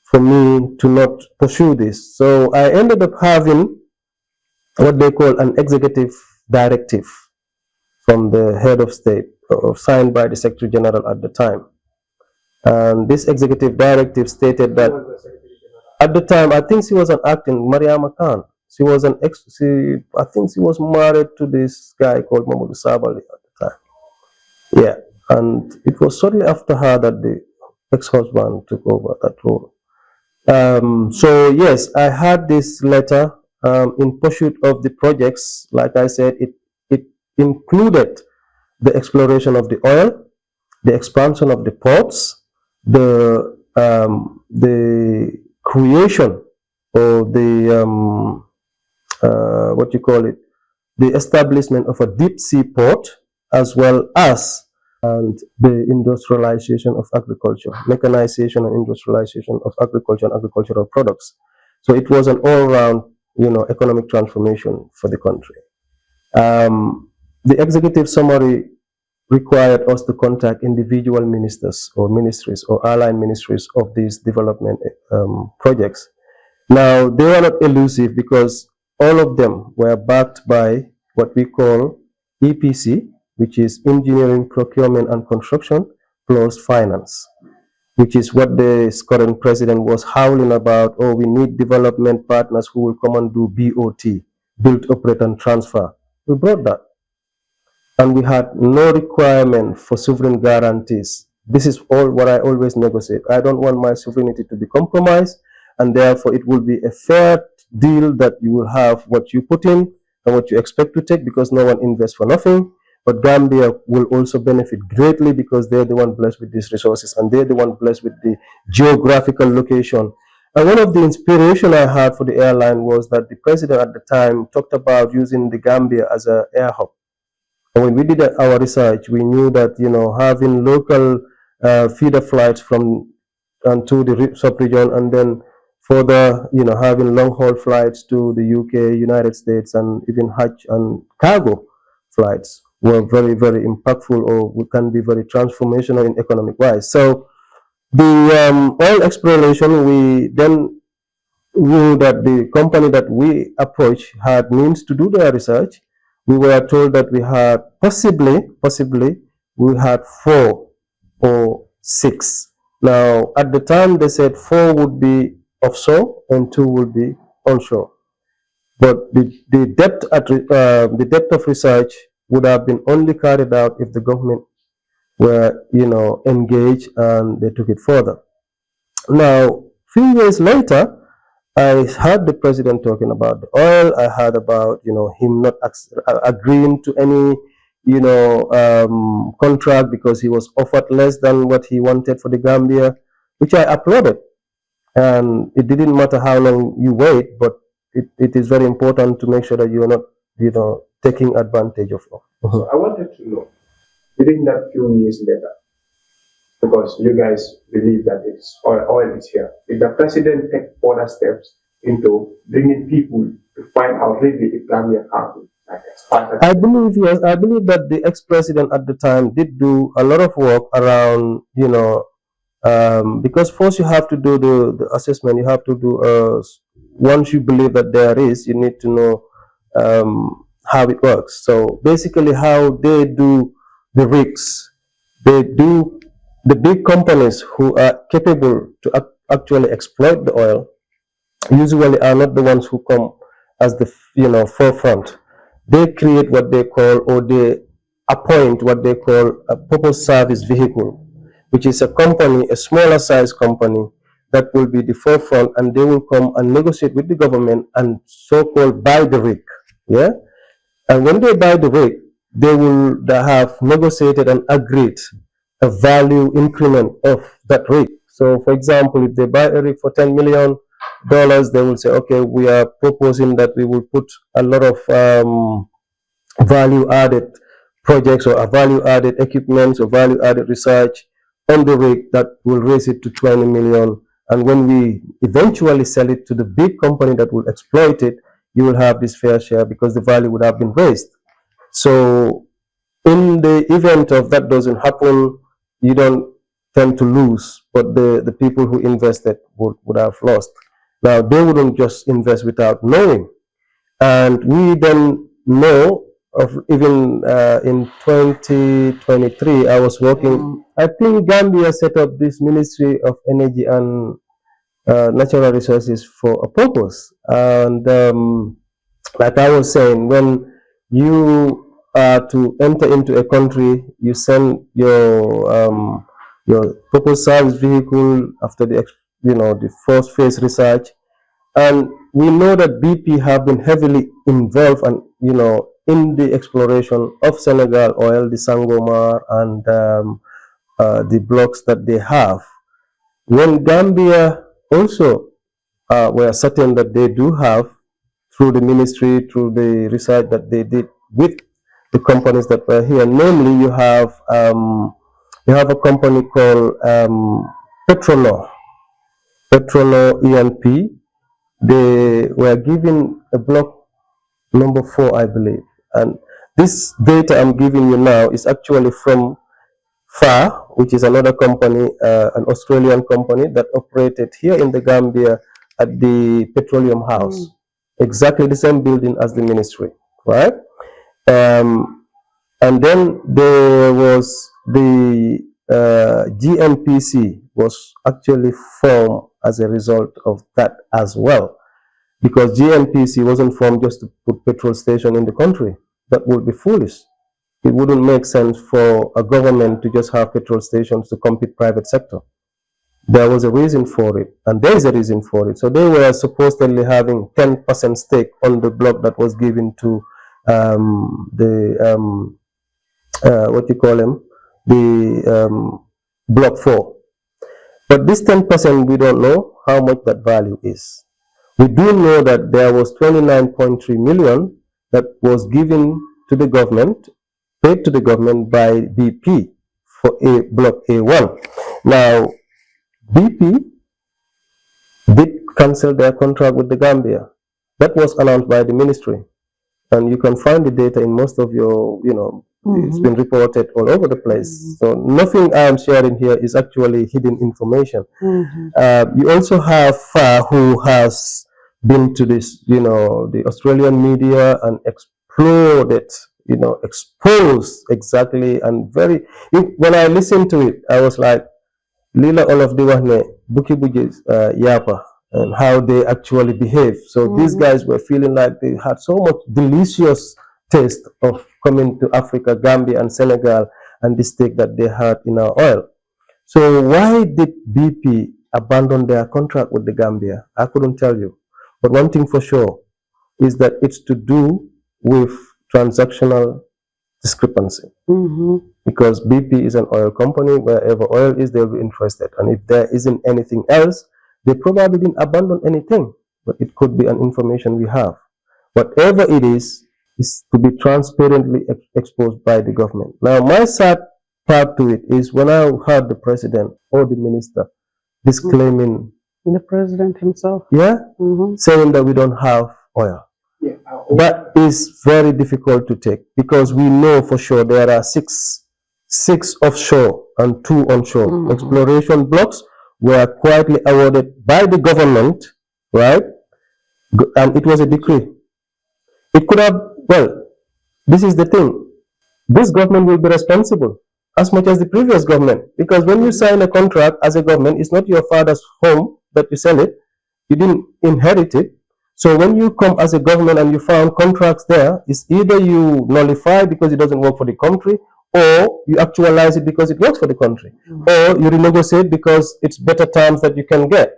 for me to not pursue this. So I ended up having what they call an executive directive from the head of state, signed by the Secretary General at the time. And this executive directive stated that at the time, I think she was an acting, Mariama Khan. She was an I think she was married to this guy called Mamadou Sabali at the time. Yeah, and it was shortly after her that the ex-husband took over that role. So yes, I had this letter in pursuit of the projects. Like I said, it included the exploration of the oil, the expansion of the ports, the creation or the what you call it, the establishment of a deep sea port, as well as the industrialization of agriculture, mechanization and industrialization of agriculture and agricultural products. So it was an all-round, economic transformation for the country. The executive summary required us to contact individual ministers or ministries or allied ministries of these development projects. Now, they were not elusive, because all of them were backed by what we call EPC, which is Engineering, Procurement and Construction, plus Finance, which is what the current president was howling about. Oh, we need development partners who will come and do BOT, build, operate and transfer. We brought that. And we had no requirement for sovereign guarantees. This is all what I always negotiate. I don't want my sovereignty to be compromised, and therefore it will be a fair deal that you will have what you put in and what you expect to take, because no one invests for nothing. But Gambia will also benefit greatly, because they're the one blessed with these resources, and they're the one blessed with the geographical location. And one of the inspiration I had for the airline was that the president at the time talked about using the Gambia as an air hub. And when we did our research, we knew that, having local feeder flights from and to the sub-region, and then further, having long-haul flights to the UK, United States, and even Hajj and cargo flights were very, very impactful, or can be very transformational in economic wise. So the oil exploration, we then knew that the company that we approached had means to do their research. We were told that we had possibly, we had 4 or 6. Now, at the time, they said 4 would be offshore and 2 would be onshore. But the depth of research would have been only carried out if the government were, engaged and they took it further. Now, a few years later, I heard the president talking about the oil. I heard about, him not agreeing to any, contract, because he was offered less than what he wanted for the Gambia, which I applauded. And it didn't matter how long you wait, but it is very important to make sure that you're not, taking advantage of. So I wanted to know, within that few years later, because you guys believe that oil is here, did the president take further steps into bringing people to find out really if Gambia have like I believe, yes, I believe that the ex-president at the time did do a lot of work around, because first you have to do the assessment. You have to do, once you believe that there is, you need to know how it works. So basically how they do the rigs, they do the big companies who are capable to actually exploit the oil usually are not the ones who come as the forefront. They create what they call, or they appoint what they call a purpose service vehicle, which is a company, a smaller size company that will be the forefront, and they will come and negotiate with the government and so-called buy the rig. Yeah, and when they buy the rig, they will have negotiated and agreed a value increment of that rig. So, for example, if they buy a rig for $10 million, they will say, okay, we are proposing that we will put a lot of value added projects or a value added equipment or value added research on the rig that will raise it to 20 million. And when we eventually sell it to the big company that will exploit it, you will have this fair share because the value would have been raised. So in the event of that doesn't happen, you don't tend to lose, but the people who invested would have lost. Now, they wouldn't just invest without knowing. And we then know of, even in 2023, I was working, I think Gambia set up this Ministry of Energy and Natural Resources for a purpose. And like I was saying, when you are to enter into a country, you send your purpose service vehicle after the first phase research, and we know that BP have been heavily involved and in the exploration of Senegal oil, the Sangomar, and the blocks that they have. When Gambia also were certain that they do have, through the ministry, through the research that they did with the companies that were here, namely you have a company called Petronor ENP. They were given a block number 4, I believe. And this data I'm giving you now is actually from FAR, which is another company, an Australian company that operated here in the Gambia at the Petroleum House. Exactly the same building as the ministry, right? And then there was the GNPC was actually formed as a result of that as well, because GNPC wasn't formed just to put petrol station in the country. That would be foolish. It wouldn't make sense for a government to just have petrol stations to compete private sector. There was a reason for it, and there is a reason for it. So they were supposedly having 10% stake on the block that was given to the block 4. But this 10%, we don't know how much that value is. We do know that there was 29.3 million that was given to the government, paid to the government by BP for block A1. Now, BP did cancel their contract with the Gambia. That was announced by the ministry. And you can find the data in most of your, it's been reported all over the place. So nothing I am sharing here is actually hidden information. You also have FAR, who has been to this, the Australian media and exploded, exposed exactly, and when I listened to it, I was like, Lila all of the one Buki Bujis Yapa, and how they actually behave. So these guys were feeling like they had so much delicious taste of coming to Africa, Gambia, and Senegal, and the stake that they had in our oil. So why did BP abandon their contract with the Gambia? I couldn't tell you. But one thing for sure is that it's to do with transactional discrepancy. Because BP is an oil company. Wherever oil is, they'll be interested. And if there isn't anything else, they probably didn't abandon anything. But it could be an information we have. Whatever it is to be transparently exposed by the government. Now, my sad part to it is when I heard the president or the minister disclaiming the president himself, saying that we don't have oil. Yeah, That is very difficult to take because we know for sure there are six offshore and 2 onshore exploration blocks were quietly awarded by the government, right? And it was a decree. It could have, well, this is the thing. This government will be responsible as much as the previous government, because when you sign a contract as a government, it's not your father's home that you sell it. You didn't inherit it. So when you come as a government and you found contracts there, it's either you nullify because it doesn't work for the country, or you actualize it because it works for the country, or you renegotiate because it's better terms that you can get.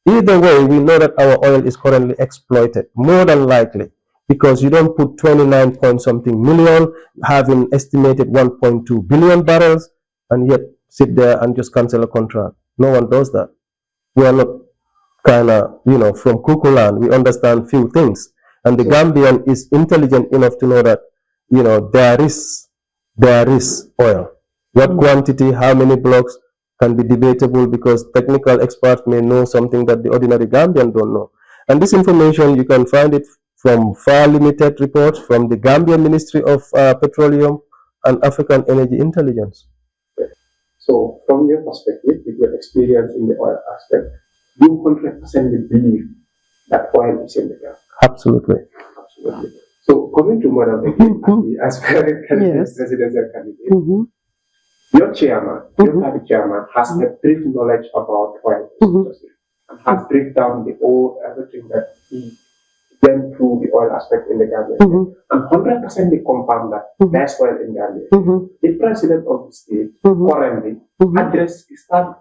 Either way, we know that our oil is currently exploited, more than likely, because you don't put 29 point something million, having estimated 1.2 billion barrels, and yet sit there and just cancel a contract. No one does that. We are not kind of, from Kukuland. We understand few things. And the Gambian is intelligent enough to know that, there is oil. What quantity, how many blocks can be debatable, because technical experts may know something that the ordinary Gambian don't know. And this information, you can find it from far limited reports from the Gambia Ministry of Petroleum and African Energy Intelligence. So, from your perspective, with your experience in the oil aspect, you 100% believe that oil is in the ground? Absolutely. Absolutely. So, coming to Madam as presidential candidate, your chairman, your party chairman, has a brief knowledge about oil industry and has break down everything that he went through the oil aspect in the Gambia. And 100% they confirm that there's oil in Gambia. The president of the state currently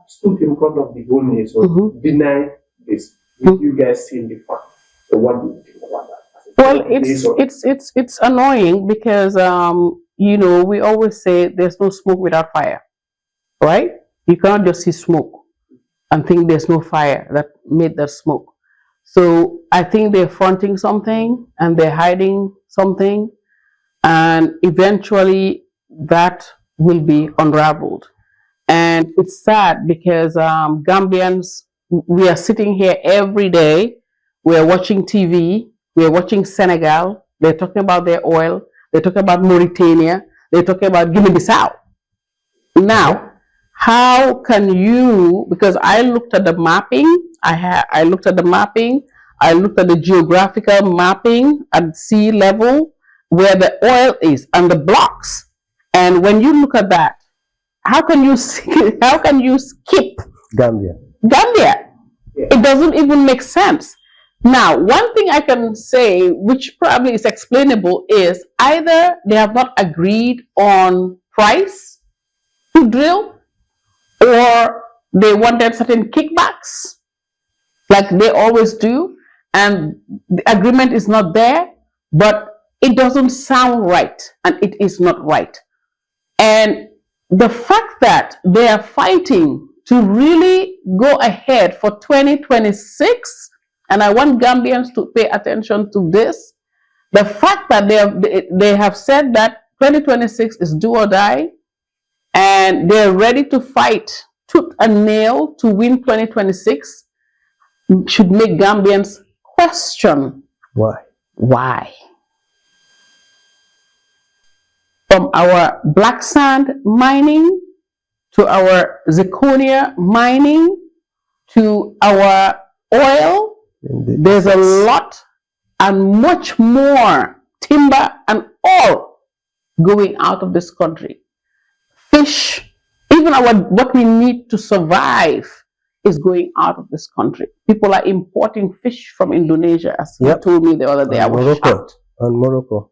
stood in front of the whole nation, denied this. Did you guys see the fact? So what do you think about that? Well, it's annoying because we always say there's no smoke without fire, right? You cannot just see smoke and think there's no fire that made that smoke. So I think they're fronting something and they're hiding something, and eventually that will be unraveled. And it's sad because Gambians, we are sitting here every day, we are watching TV, we are watching Senegal, they're talking about their oil, they're talking about Mauritania, they're talking about Guinea-Bissau. Now, how can you, because I looked at the mapping, I looked at the mapping, I looked at the geographical mapping at sea level where the oil is and the blocks. And when you look at that, how can you skip Gambia? It doesn't even make sense. Now, one thing I can say, which probably is explainable, is either they have not agreed on price to drill, or they wanted certain kickbacks, like they always do, and the agreement is not there, but it doesn't sound right, and it is not right. And the fact that they are fighting to really go ahead for 2026, and I want Gambians to pay attention to this, the fact that they have said that 2026 is do or die, and they're ready to fight tooth and nail to win 2026, should make Gambians question why. From our black sand mining to our zirconia mining to our oil, there's a lot and much more timber and all going out of this country. Fish, even what we need to survive is going out of this country. People are importing fish from Indonesia, as you told me the other day. I was shocked. And Morocco.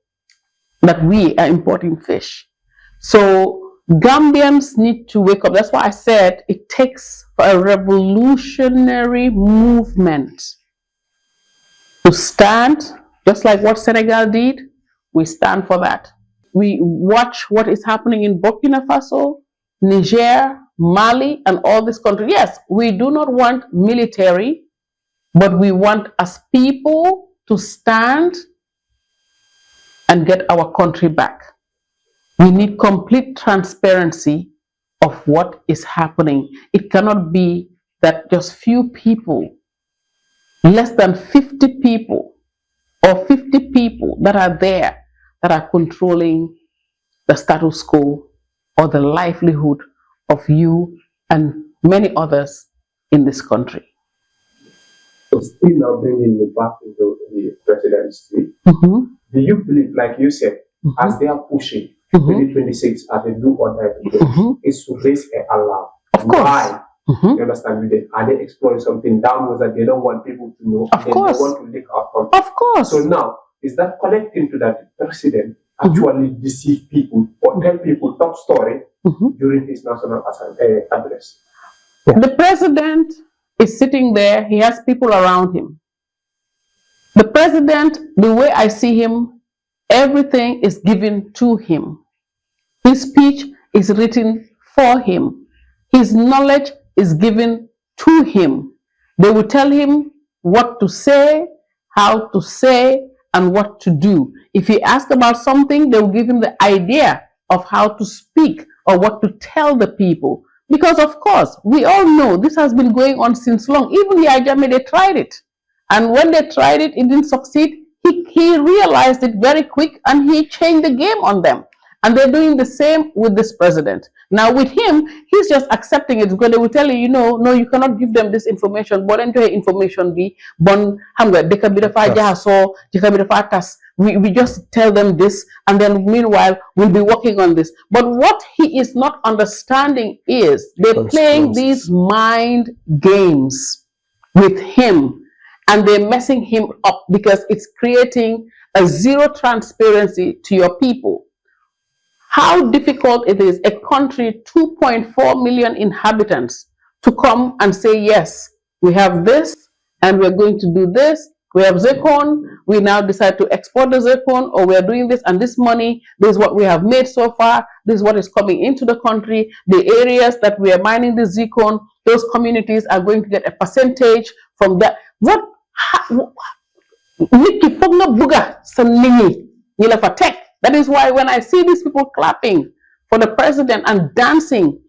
That we are importing fish. So Gambians need to wake up. That's why I said it takes a revolutionary movement to stand, just like what Senegal did. We stand for that. We watch what is happening in Burkina Faso, Niger, Mali, and all these countries. Yes, we do not want military, but we want as people to stand and get our country back. We need complete transparency of what is happening. It cannot be that just few people, less than 50 people, or 50 people that are there that are controlling the status quo or the livelihood of you and many others in this country. So still now bringing you back into the presidency, do you believe, like you said, as they are pushing 2026 as a do or die is to raise an alarm? Of course. Why? You understand? Are they exploring something downwards that they don't want people to know? Of course. They want to leak out from. Of course. So now, is that connecting to that the president actually deceive people or tell people top story during his national address? Yeah. The president is sitting there. He has people around him. The president, the way I see him, everything is given to him. His speech is written for him. His knowledge is given to him. They will tell him what to say, how to say, and what to do. If he asks about something, they will give him the idea of how to speak or what to tell the people. Because of course, we all know this has been going on since long. Even the Ajami, they tried it. And when they tried it, it didn't succeed. He realized it very quick and he changed the game on them. And they're doing the same with this president. Now with him, he's just accepting it because they will tell you, no, you cannot give them this information. But into information be bon we just tell them this, and then meanwhile we'll be working on this. But what he is not understanding is they're playing these mind games with him, and they're messing him up because it's creating a zero transparency to your people. How difficult it is, a country 2.4 million inhabitants, to come and say, yes, we have this and we're going to do this. We have zircon, we now decide to export the zircon, or we're doing this, and this money, this is what we have made so far, this is what is coming into the country. The areas that we are mining the zircon, those communities are going to get a percentage from that. What? That is why when I see these people clapping for the president and dancing,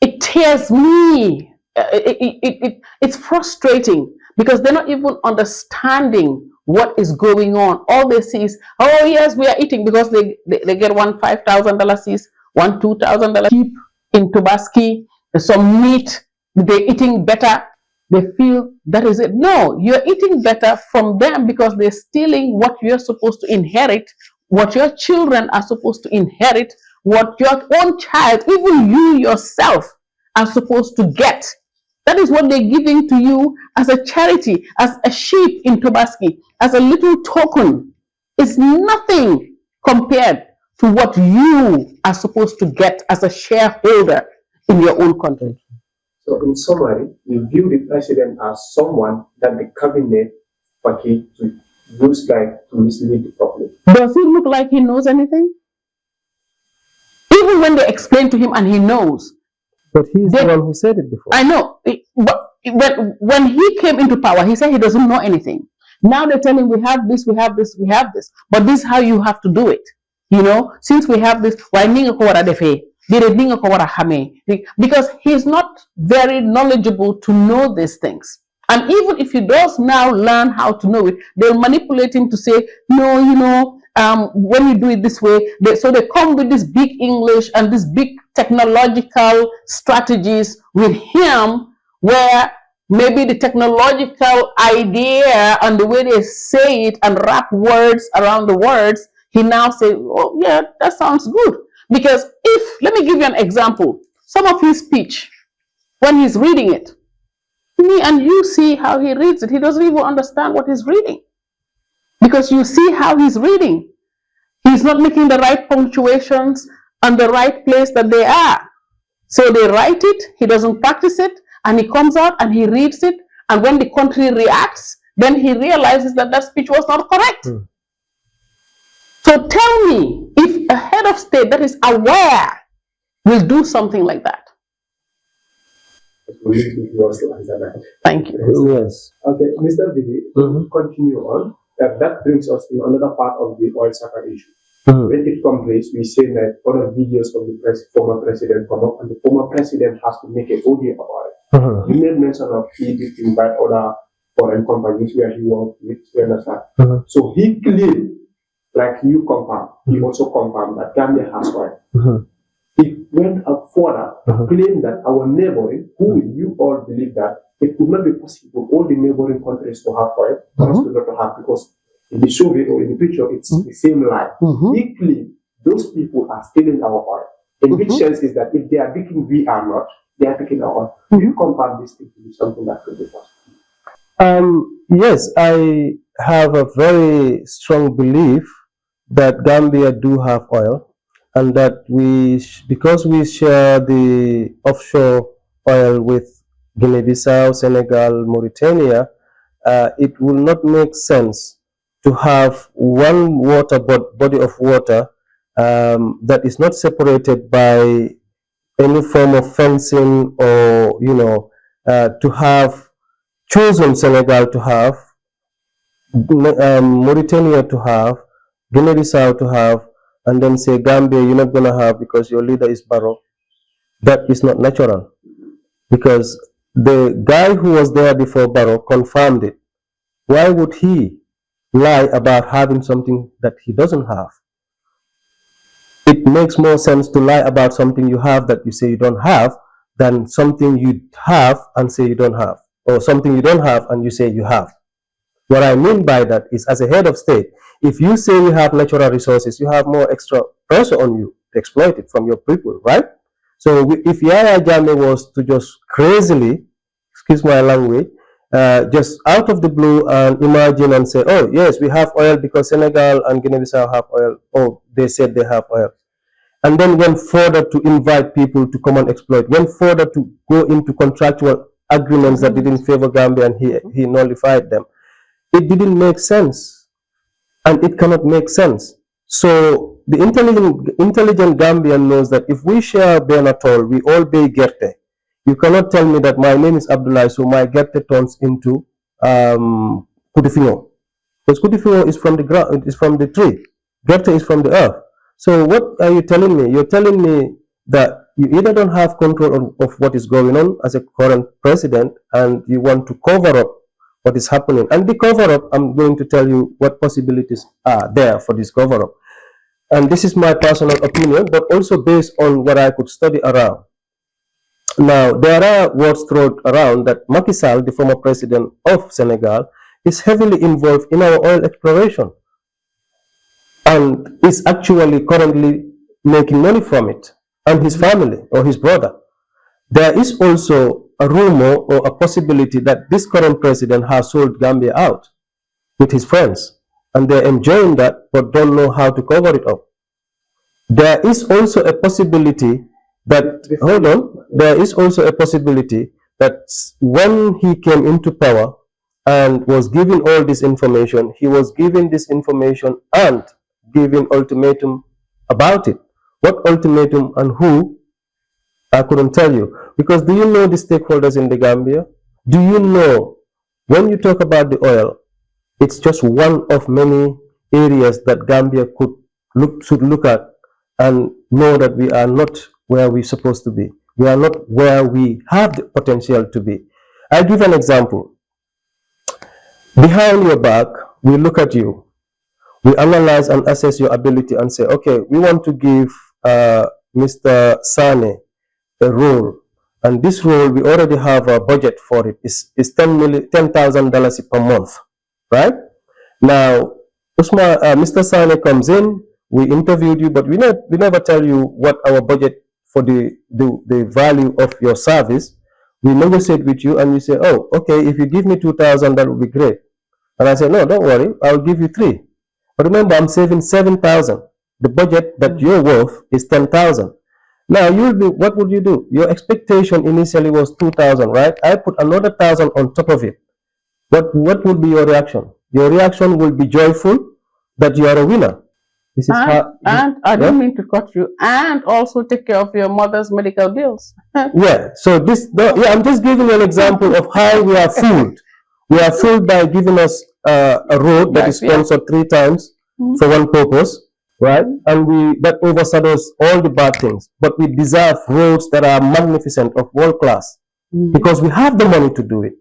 it tears me. It's frustrating because they're not even understanding what is going on. All they see is, oh yes, we are eating, because they get one $5,000 piece, one $2,000 cheap in Tobaski, some meat, they're eating better. They feel that is it. No, you're eating better from them because they're stealing what you're supposed to inherit, what your children are supposed to inherit, what your own child, even you yourself, are supposed to get. That is what they're giving to you as a charity, as a sheep in Tobaski, as a little token. It's nothing compared to what you are supposed to get as a shareholder in your own country. So in summary, you view the president as someone that the cabinet package to use like to mislead the public. Does he look like he knows anything? Even when they explain to him and he knows. But he's the one who said it before. I know. But when he came into power, he said he doesn't know anything. Now they're telling we have this, we have this, we have this. But this is how you have to do it. You know, since we have this, because he's not very knowledgeable to know these things. And even if he does now learn how to know it, they'll manipulate him to say, no, you know, when you do it this way, so they come with this big English and this big technological strategies with him, where maybe the technological idea and the way they say it and wrap words around the words, he now says, oh yeah, that sounds good. Because let me give you an example, some of his speech, when he's reading it, me and you see how he reads it, he doesn't even understand what he's reading. Because you see how he's reading. He's not making the right punctuations on the right place that they are. So they write it, he doesn't practice it, and he comes out and he reads it, and when the country reacts, then he realizes that that speech was not correct. So tell me, if a head of state that is aware will do something like that. Thank you. Yes. Okay, Mr. Bittaye, continue on. That brings us to another part of the oil sector issue. When it comes, we say that other videos of the former president come up, and the former president has to make an audio about it. You made mention of he did invite other foreign companies where he worked with, you understand? So he claimed, like you confirm, he also confirmed that Gambia has oil. He went up further to claim that our neighboring, who you all believe that it could not be possible for all the neighboring countries to have oil, for us to not have, because in the Soviet or in the picture, it's the same line. He claimed those people are stealing our oil. In which sense is that if they are thinking we are not, they are taking our oil. Do you confirm this thing to be something that could be possible? Yes, I have a very strong belief that Gambia do have oil, and that because we share the offshore oil with Guinea-Bissau, Senegal, Mauritania, it will not make sense to have one body of water that is not separated by any form of fencing, or to have chosen Senegal to have, Mauritania to have, Guinea-Bissau to have, and then say Gambia you're not going to have because your leader is Barrow. That is not natural, because the guy who was there before Barrow confirmed it. Why would he lie about having something that he doesn't have? It makes more sense to lie about something you have that you say you don't have, than something you have and say you don't have, or something you don't have and you say you have. What I mean by that is, as a head of state, if you say you have natural resources, you have more extra pressure on you to exploit it from your people, right? So if Yahya Jammeh was to just crazily, excuse my language, just out of the blue and imagine and say, oh yes, we have oil because Senegal and Guinea-Bissau have oil, oh they said they have oil, and then went further to invite people to come and exploit, went further to go into contractual agreements that didn't favor Gambia, and he nullified them. It didn't make sense, and it cannot make sense. So the intelligent Gambian knows that if we share Benatol, we all bay Gerte. You cannot tell me that my name is Abdullah, so my Gerte turns into Kudifingo. Because Kudifingo is from the ground, it is from the tree. Gerte is from the earth. So what are you telling me? You're telling me that you either don't have control of what is going on as a current president, and you want to cover up what is happening. And the cover-up, I'm going to tell you what possibilities are there for this cover-up. And this is my personal opinion, but also based on what I could study around. Now, there are words thrown around that Macky Sall, the former president of Senegal, is heavily involved in our oil exploration, and is actually currently making money from it, and his family or his brother. There is also a rumor or a possibility that this current president has sold Gambia out with his friends, and they're enjoying that but don't know how to cover it up. There is also a possibility that, hold on, there is also a possibility that when he came into power and was giving all this information, he was giving this information and giving ultimatum about it. What ultimatum and who? I couldn't tell you, because do you know the stakeholders in the Gambia? Do you know, when you talk about the oil, it's just one of many areas that Gambia should look at and know that we are not where we're supposed to be. We are not where we have the potential to be. I'll give an example. Behind your back, we look at you. We analyze and assess your ability and say, okay, we want to give Mr. Sane a role, and this role we already have a budget for it. It's $10,000 per month, right? Now, Mr. Sane comes in, we interviewed you, but we never tell you what our budget for the value of your service. We negotiate with you and you say, oh, okay, if you give me 2,000, that would be great. And I say, no, don't worry, I'll give you 3. But remember, I'm saving 7,000. The budget that you're worth is 10,000. Now, what would you do? Your expectation initially was 2,000, right? I put another 1,000 on top of it. What would be your reaction? Your reaction will be joyful that you are a winner. This is and I don't mean to cut you, and also take care of your mother's medical bills. Yeah, so I'm just giving you an example of how we are fooled. We are fooled by giving us a road that is sponsored 3 times for one purpose, right? And that overshadows all the bad things. But we deserve roads that are magnificent, of world class, because we have the money to do it.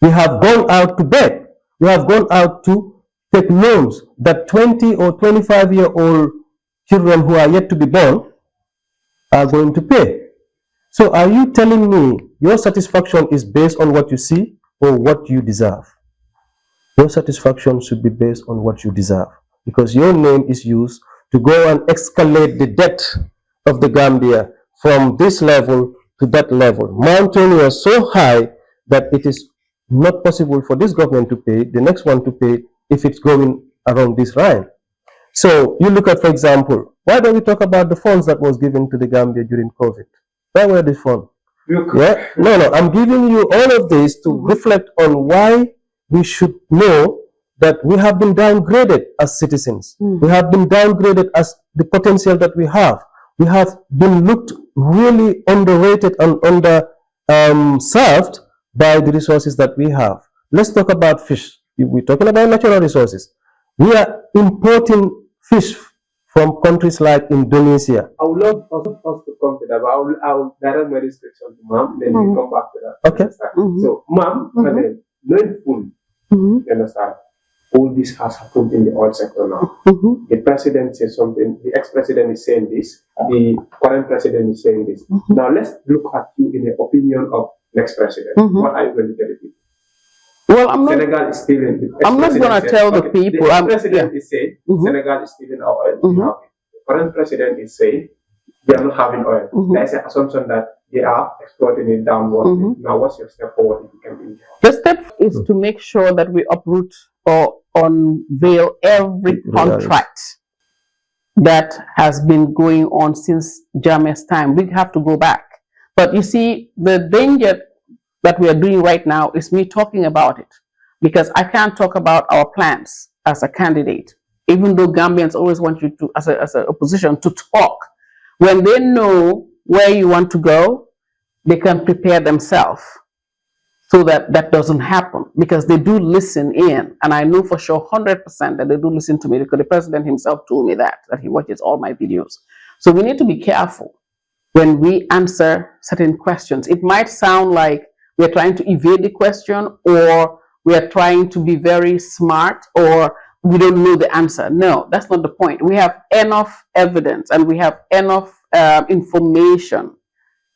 We have gone out to beg. We have gone out to take loans that 20 or 25-year-old children who are yet to be born are going to pay. So are you telling me your satisfaction is based on what you see or what you deserve? Your satisfaction should be based on what you deserve, because your name is used to go and escalate the debt of the Gambia from this level to that level. Mountain was so high that it is not possible for this government to pay, the next one to pay, if it's going around this line. So you look at, for example, why don't we talk about the funds that was given to the Gambia during COVID? Where were the funds? Yeah? No, I'm giving you all of this to reflect on why we should know that we have been downgraded as citizens. We have been downgraded as the potential that we have. We have been looked really underrated and underserved by the resources that we have. Let's talk about fish. We're talking about natural resources. We are importing fish from countries like Indonesia. I would love us to come to that, but I'll direct my description to Mom, then we come back to that. Okay. So, Mom, and then knowing fully, you understand, all this has happened in the oil sector now. The president says something, the ex-president is saying this, the current president is saying this. Now, let's look at you in the opinion of next president. What are you going to tell the people? Well, I'm not. Senegal is stealing. I'm not going to tell the people. The president is saying Senegal is stealing our oil. The current president is saying they are not having oil. There is an assumption that they are exploiting it downward. Now, what's your step forward if you can be? The step is to make sure that we uproot or unveil every contract that has been going on since Jammeh's time. We have to go back. But you see, the danger that we are doing right now is me talking about it, because I can't talk about our plans as a candidate, even though Gambians always want you to, as an opposition, to talk. When they know where you want to go, they can prepare themselves so that that doesn't happen, because they do listen in, and I know for sure 100% that they do listen to me, because the president himself told me that he watches all my videos. So we need to be careful when we answer certain questions. It might sound like we're trying to evade the question, or we are trying to be very smart, or we don't know the answer. No, that's not the point. We have enough evidence and we have enough information.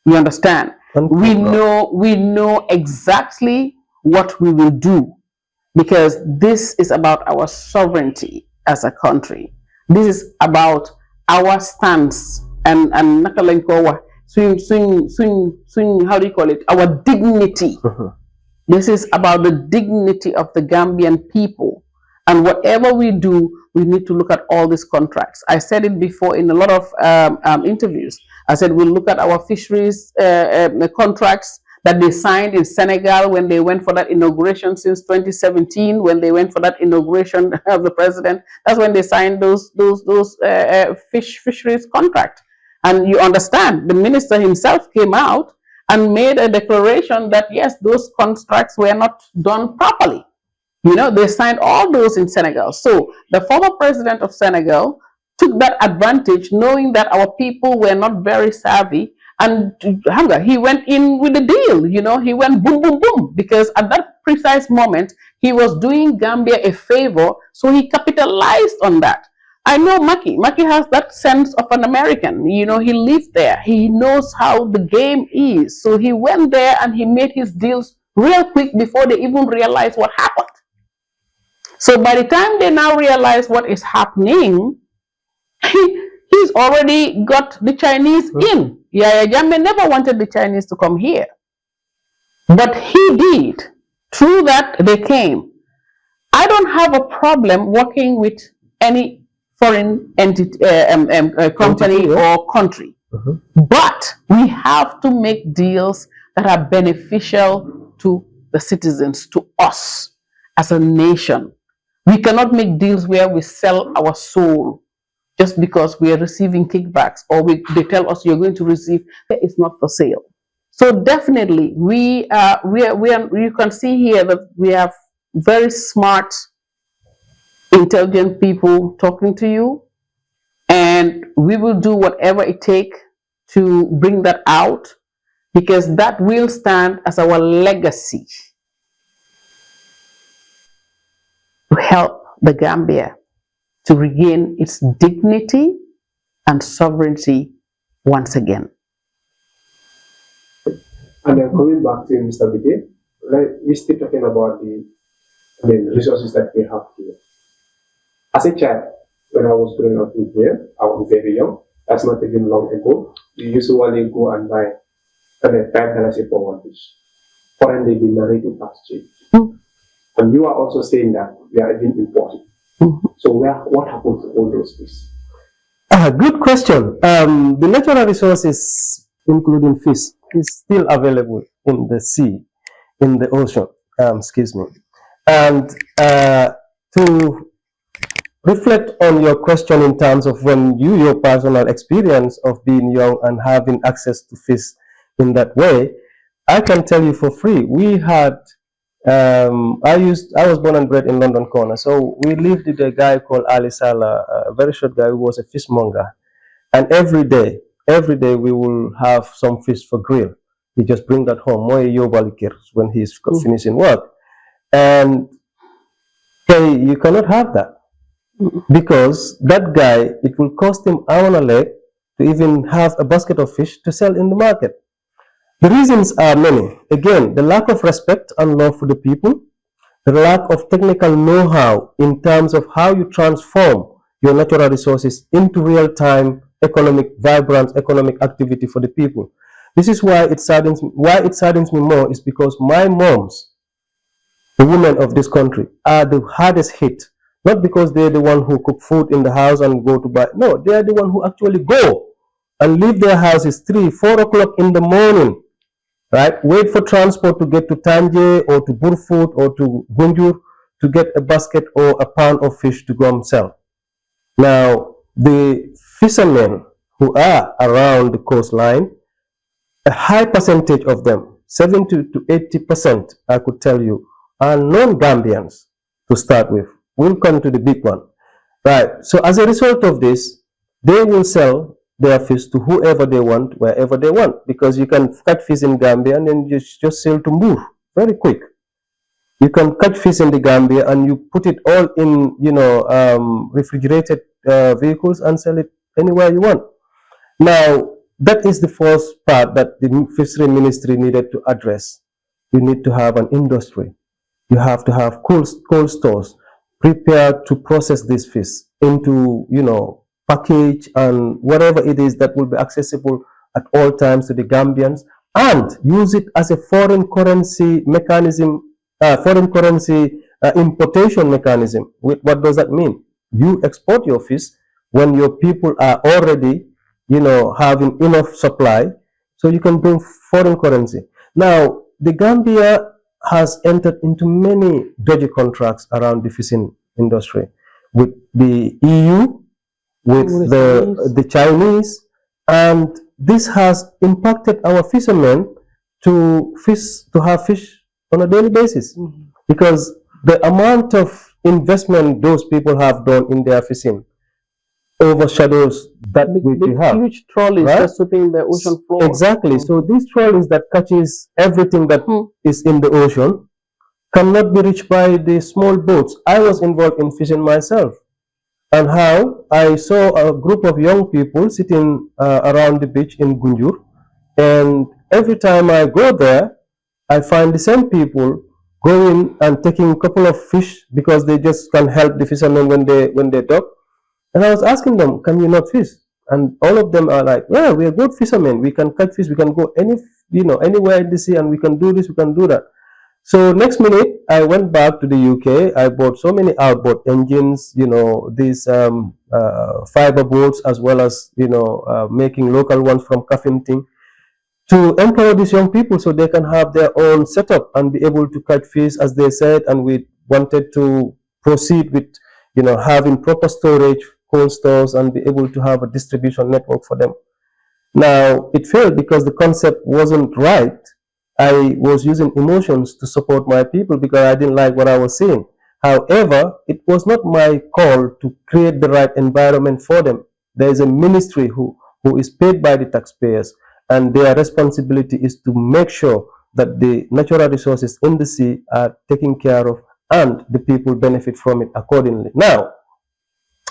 You understand? We know exactly what we will do, because this is about our sovereignty as a country. This is about our stance and how do you call it? Our dignity. This is about the dignity of the Gambian people. And whatever we do, we need to look at all these contracts. I said it before in a lot of interviews. I said we'll look at our fisheries contracts that they signed in Senegal when they went for that inauguration since 2017, when they went for that inauguration of the president. That's when they signed those fisheries contract. And you understand, the minister himself came out and made a declaration that yes, those contracts were not done properly. You know, they signed all those in Senegal. So the former president of Senegal took that advantage, knowing that our people were not very savvy, and he went in with the deal. You know, he went boom, boom, boom, because at that precise moment, he was doing Gambia a favor, so he capitalized on that. I know Maki has that sense of an American. You know, he lived there. He knows how the game is. So he went there and he made his deals real quick before they even realized what happened. So by the time they now realize what is happening, he's already got the Chinese in. Yahya Jammeh never wanted the Chinese to come here, but he did. Through that, they came. I don't have a problem working with any foreign entity, company or country, but we have to make deals that are beneficial to the citizens, to us as a nation. We cannot make deals where we sell our soul just because we are receiving kickbacks, or they tell us you're going to receive. It's not for sale. So definitely, you can see here that we have very smart, intelligent people talking to you, and we will do whatever it takes to bring that out, because that will stand as our legacy to help the Gambia to regain its dignity and sovereignty once again. And then coming back to Mr. Bittaye, like we're still talking about the resources that we have here. As a child, when I was growing up in here, I was very young. That's not even long ago. We usually go and buy $5 for one fish. Currently, the narrative has changed. And you are also saying that we are even importing. So what happened to all those fish? Good question. The natural resources, including fish, is still available in the sea, in the ocean. Excuse me. And to reflect on your question in terms of when your personal experience of being young and having access to fish in that way, I can tell you for free. We had, I was born and bred in London Corner, so we lived with a guy called Ali Salah, a very short guy who was a fishmonger, and every day we will have some fish for grill. He just bring that home when he's finishing work, and hey, you cannot have that. Because that guy, it will cost him arm and a leg to even have a basket of fish to sell in the market. The reasons are many. Again, the lack of respect and love for the people, the lack of technical know-how in terms of how you transform your natural resources into real-time economic, vibrant economic activity for the people. This is why it saddens me more is because my moms, the women of this country, are the hardest hit. Not because they're the one who cook food in the house and go to buy. No, they are the one who actually go and leave their houses 3, 4 o'clock in the morning, right? Wait for transport to get to Tanje or to Burfoot or to Gunjur to get a basket or a pound of fish to go and sell. Now, the fishermen who are around the coastline, a high percentage of them, 70 to 80%, I could tell you, are non-Gambians to start with. We'll come to the big one, right? So as a result of this, they will sell their fish to whoever they want, wherever they want, because you can catch fish in Gambia and then just sell to Moor very quick. You can catch fish in the Gambia and you put it all in, refrigerated vehicles and sell it anywhere you want. Now, that is the first part that the fishery ministry needed to address. You need to have an industry. You have to have cold stores prepared to process this fish into, package and whatever it is that will be accessible at all times to the Gambians, and use it as a foreign currency mechanism, importation mechanism. What does that mean? You export your fish when your people are already, having enough supply, so you can bring foreign currency. Now, the Gambia has entered into many dodgy contracts around the fishing industry with the EU, with the Chinese, and this has impacted our fishermen to have fish on a daily basis, because the amount of investment those people have done in their fishing overshadows that which we have. Huge trolleys just sweeping the ocean floor. Exactly. So these trolleys that catches everything that is in the ocean cannot be reached by the small boats. I was involved in fishing myself, and how I saw a group of young people sitting around the beach in Gunjur, and every time I go there, I find the same people going and taking a couple of fish because they just can help the fishermen when they dock. And I was asking them, can you not fish? And all of them are like, yeah, we are good fishermen. We can catch fish. We can go anywhere in the sea, and we can do this, we can do that. So next minute, I went back to the UK. I bought so many outboard engines, these fiber boats, as well as, making local ones from Kafimting, to empower these young people so they can have their own setup and be able to catch fish, as they said. And we wanted to proceed with, having proper storage, cold stores, and be able to have a distribution network for them. Now, it failed because the concept wasn't right. I was using emotions to support my people because I didn't like what I was seeing. However, it was not my call to create the right environment for them. There is a ministry who is paid by the taxpayers, and their responsibility is to make sure that the natural resources in the sea are taken care of and the people benefit from it accordingly. Now,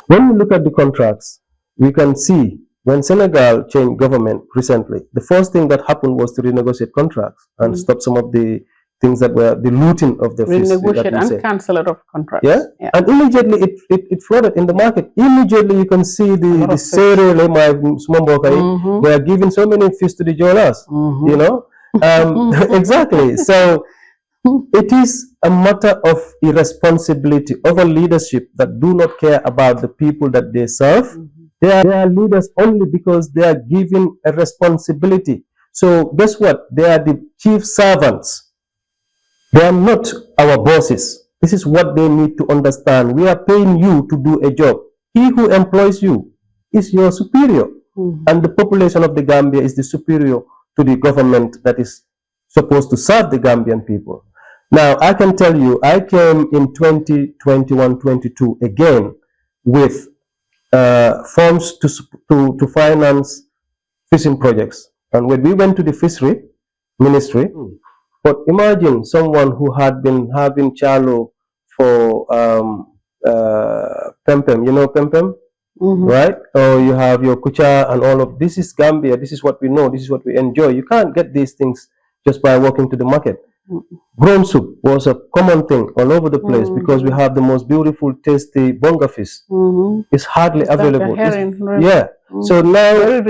when we look at the contracts, we can see when Senegal changed government recently, the first thing that happened was to renegotiate contracts and stop some of the things that were the looting of the fish. Renegotiate and cancel a lot of contracts. Yeah? And immediately it flooded in the market. Immediately you can see the cereal, my small bokai, they are giving so many fish to the jolas, you know? Exactly. So it is a matter of irresponsibility over leadership that do not care about the people that they serve. They are leaders only because they are given a responsibility. So guess what? They are the chief servants. They are not our bosses. This is what they need to understand. We are paying you to do a job. He who employs you is your superior. And the population of the Gambia is the superior to the government that is supposed to serve the Gambian people. Now, I can tell you, I came in 2021-22 again with funds to finance fishing projects. And when we went to the fishery ministry, but imagine someone who had been having chalo for pempem, you know pempem, right? Or you have your kucha and all of this is Gambia. This is what we know. This is what we enjoy. You can't get these things just by walking to the market. Grown soup was a common thing all over the place because we have the most beautiful, tasty bonga fish. It's hardly available. Yeah. So now,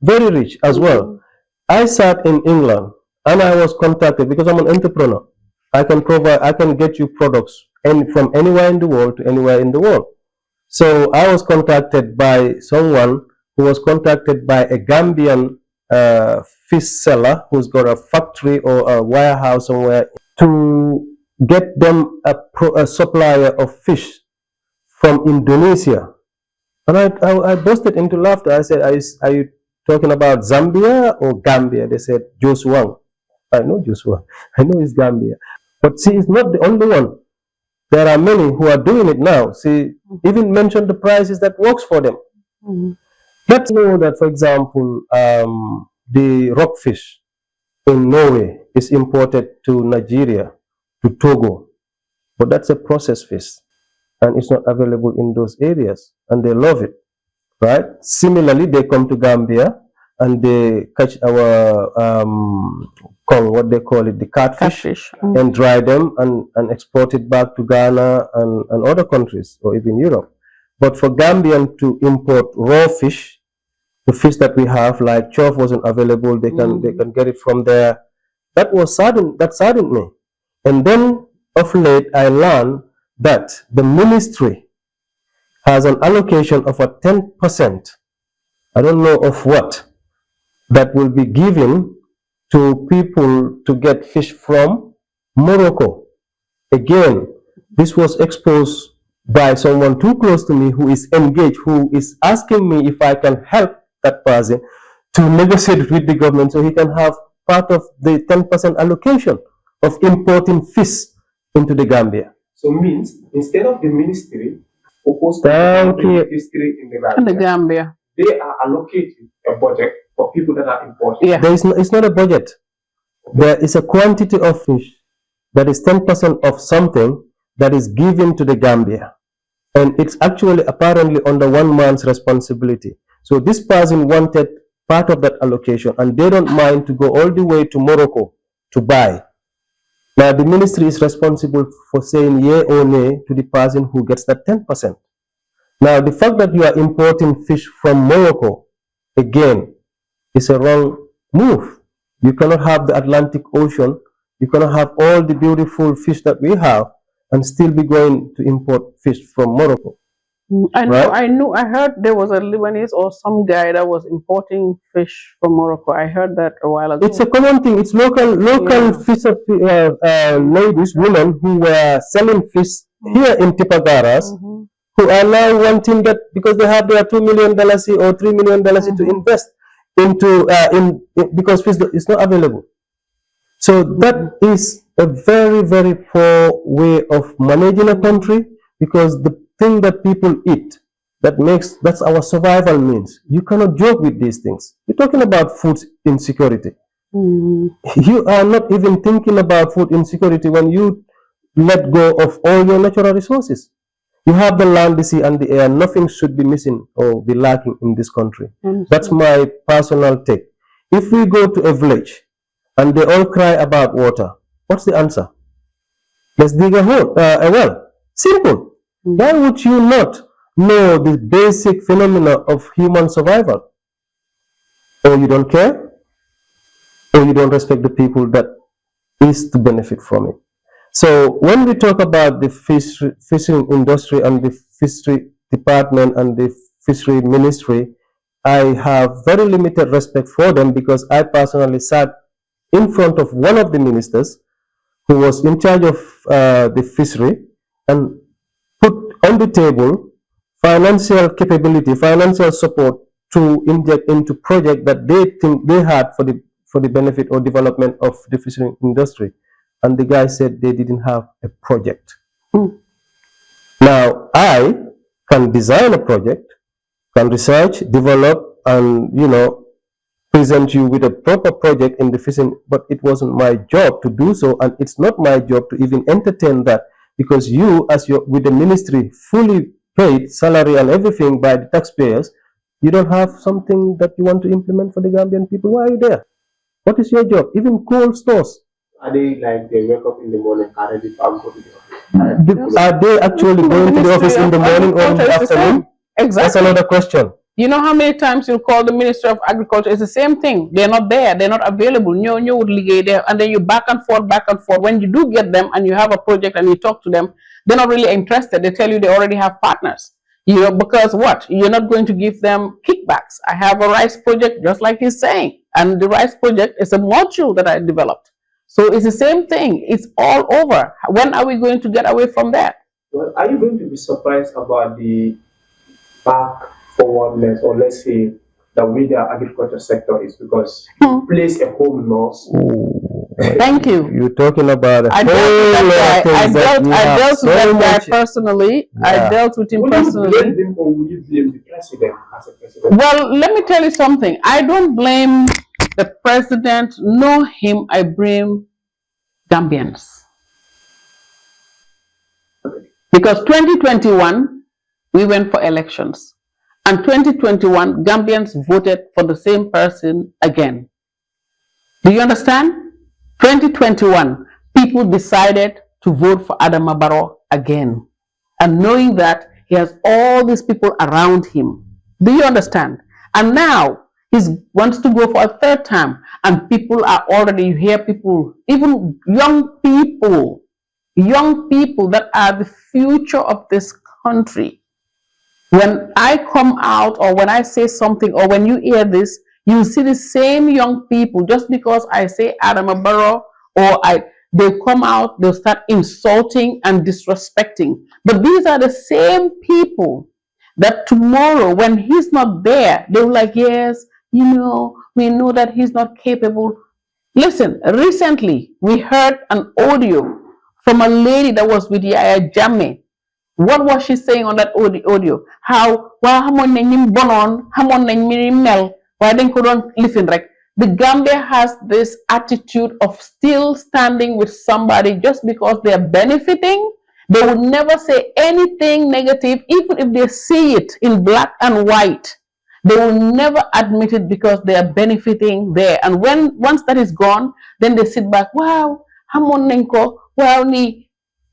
very rich as well. I sat in England and I was contacted because I'm an entrepreneur. I can get you products from anywhere in the world to anywhere in the world. So I was contacted by someone who was contacted by a Gambian fish seller who's got a factory or a warehouse somewhere to get them a supplier of fish from Indonesia. And I busted into laughter. I said, are you talking about Zambia or Gambia? They said, Joshua. I know Joshua. I know it's Gambia. But see, it's not the only one. There are many who are doing it now. See, even mention the prices that works for them. Let's know that, for example, the rockfish in Norway is imported to Nigeria, to Togo, but that's a processed fish and it's not available in those areas and they love it, right? Similarly, they come to Gambia and they catch our what they call it, the catfish, and dry them and export it back to Ghana and other countries or even Europe. But for Gambian to import raw fish, the fish that we have, like chof wasn't available, they can get it from there. That saddened me. And then of late I learned that the ministry has an allocation of a 10%, I don't know of what, that will be given to people to get fish from Morocco. Again, this was exposed by someone too close to me who is engaged, who is asking me if I can help that person to negotiate with the government so he can have part of the 10% allocation of importing fish into the Gambia. So means instead of the ministry opposed to fishery in the Gambia, they are allocating a budget for people that are importing. Yeah. It's not a budget. There is a quantity of fish that is 10% of something that is given to the Gambia. And it's actually apparently under one man's responsibility. So this person wanted part of that allocation and they don't mind to go all the way to Morocco to buy. Now the ministry is responsible for saying yea or nay to the person who gets that 10%. Now the fact that you are importing fish from Morocco, again, is a wrong move. You cannot have the Atlantic Ocean, you cannot have all the beautiful fish that we have and still be going to import fish from Morocco. I heard there was a Lebanese or some guy that was importing fish from Morocco. I heard that a while ago. It's a common thing. It's local fish ladies, women who were selling fish here in Tipagaras, who are now wanting that because they have their $2 million or $3 million to invest into because fish is not available. So that is a very, very poor way of managing a country, because the thing that people eat, that's our survival means. You cannot joke with these things. You're talking about food insecurity. You are not even thinking about food insecurity when you let go of all your natural resources. You have the land, the sea, and the air. Nothing should be missing or be lacking in this country. That's my personal take. If we go to a village and they all cry about water, what's the answer? Let's dig a well. Simple. Why would you not know the basic phenomena of human survival? Or you don't care? Or you don't respect the people that is to benefit from it? So when we talk about the fishing industry and the fishery department and the fishery ministry, I have very limited respect for them because I personally sat in front of one of the ministers who was in charge of the fishery and put on the table financial capability, financial support to inject into project that they think they had for the benefit or development of the fishing industry. And the guy said they didn't have a project. Now, I can design a project, can research, develop, and, present you with a proper project in the fishing, but it wasn't my job to do so, and it's not my job to even entertain that, because you, with the ministry, fully paid salary and everything by the taxpayers, you don't have something that you want to implement for the Gambian people. Why are you there? What is your job? Even cold stores. Are they like they wake up in the morning, are they go to the office? Are they actually going to the office in the morning or in the afternoon? Exactly. That's another question. You know how many times you call the Minister of Agriculture? It's the same thing. They're not there. They're not available. You would litigate there, and then you back and forth. When you do get them and you have a project and you talk to them, they're not really interested. They tell you they already have partners. Because what? You're not going to give them kickbacks. I have a rice project, just like he's saying, and the rice project is a module that I developed. So it's the same thing. It's all over. When are we going to get away from that? Well, are you going to be surprised about the back forwardness, or let's say the way the agriculture sector is, because it plays a home loss? Thank you. You're talking about I dealt with that guy personally. Yeah. I dealt with him personally. Will you blame him, or will you blame the president as a president? Well, let me tell you something. I don't blame the president, nor him. I blame Gambians. Because 2021, we went for elections. And 2021, Gambians voted for the same person again. Do you understand? 2021, people decided to vote for Adama Barrow again. And knowing that he has all these people around him. Do you understand? And now, he wants to go for a third time. And people are already, you hear people, even young people that are the future of this country. When I come out, or when I say something, or when you hear this, you see the same young people. Just because I say Adama Barrow, they come out, they'll start insulting and disrespecting. But these are the same people that tomorrow, when he's not there, they're like, yes, we know that he's not capable. Listen, recently we heard an audio from a lady that was with Yaya Jammeh. What was she saying on that audio? How, the Gambia has this attitude of still standing with somebody just because they are benefiting. They would never say anything negative, even if they see it in black and white. They will never admit it because they are benefiting there. And once that is gone, then they sit back, wow,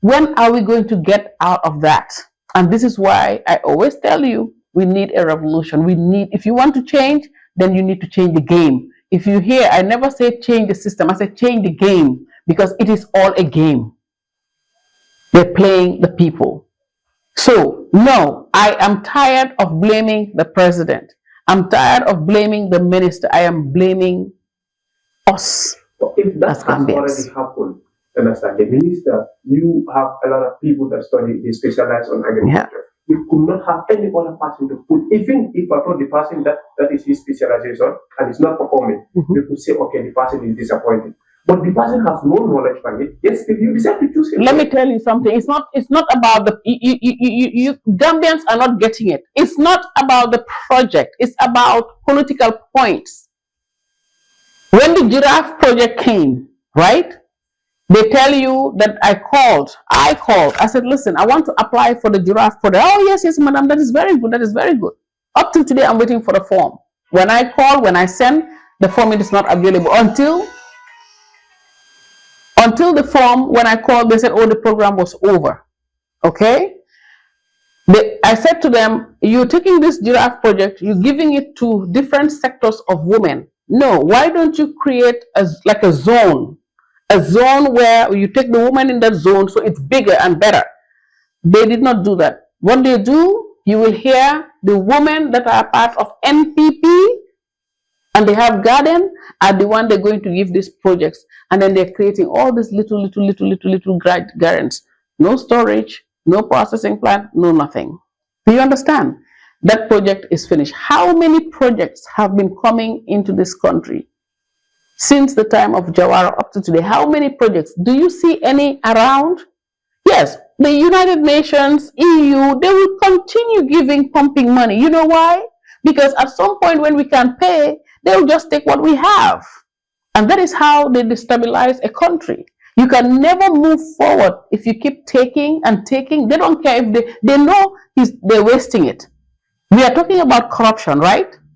when are we going to get out of that? And this is why I always tell you, we need a revolution. If you want to change, then you need to change the game. If you hear, I never say change the system, I say change the game, because it is all a game. They're playing the people. So, no, I am tired of blaming the president. I'm tired of blaming the minister. I am blaming us. But if that has Gambians. already happened, understand, the minister, you have a lot of people that study, they specialize on agriculture. Yeah. You could not have any other person to put, even if I thought the person that is his specialization and is not performing, you could say, okay, the person is disappointed. But the person has no knowledge from it, yet still you decide to choose him. Let me tell you something. It's not about the Gambians are not getting it. It's not about the project. It's about political points. When the giraffe project came, right? They tell you that I called. I said, listen, I want to apply for the giraffe project. Oh, yes, yes, madam, that is very good. That is very good. Up till today, I'm waiting for the form. When I call, when I send, the form, it is not available until the form, when I called, they said, oh, the program was over. Okay? I said to them, you're taking this giraffe project, you're giving it to different sectors of women. No, why don't you create like a zone where you take the woman in that zone so it's bigger and better. They did not do that. What they do, you will hear the women that are part of NPP and they have garden are the one they're going to give these projects, and then they're creating all these little gardens. No storage, no processing plant, no nothing. Do you understand? That project is finished. How many projects have been coming into this country since the time of Jawara up to today? How many projects? Do you see any around? Yes, the United Nations, EU, they will continue pumping money. You know why? Because at some point when we can pay, they will just take what we have. And that is how they destabilize a country. You can never move forward if you keep taking and taking. They don't care if they know they're wasting it. We are talking about corruption, right?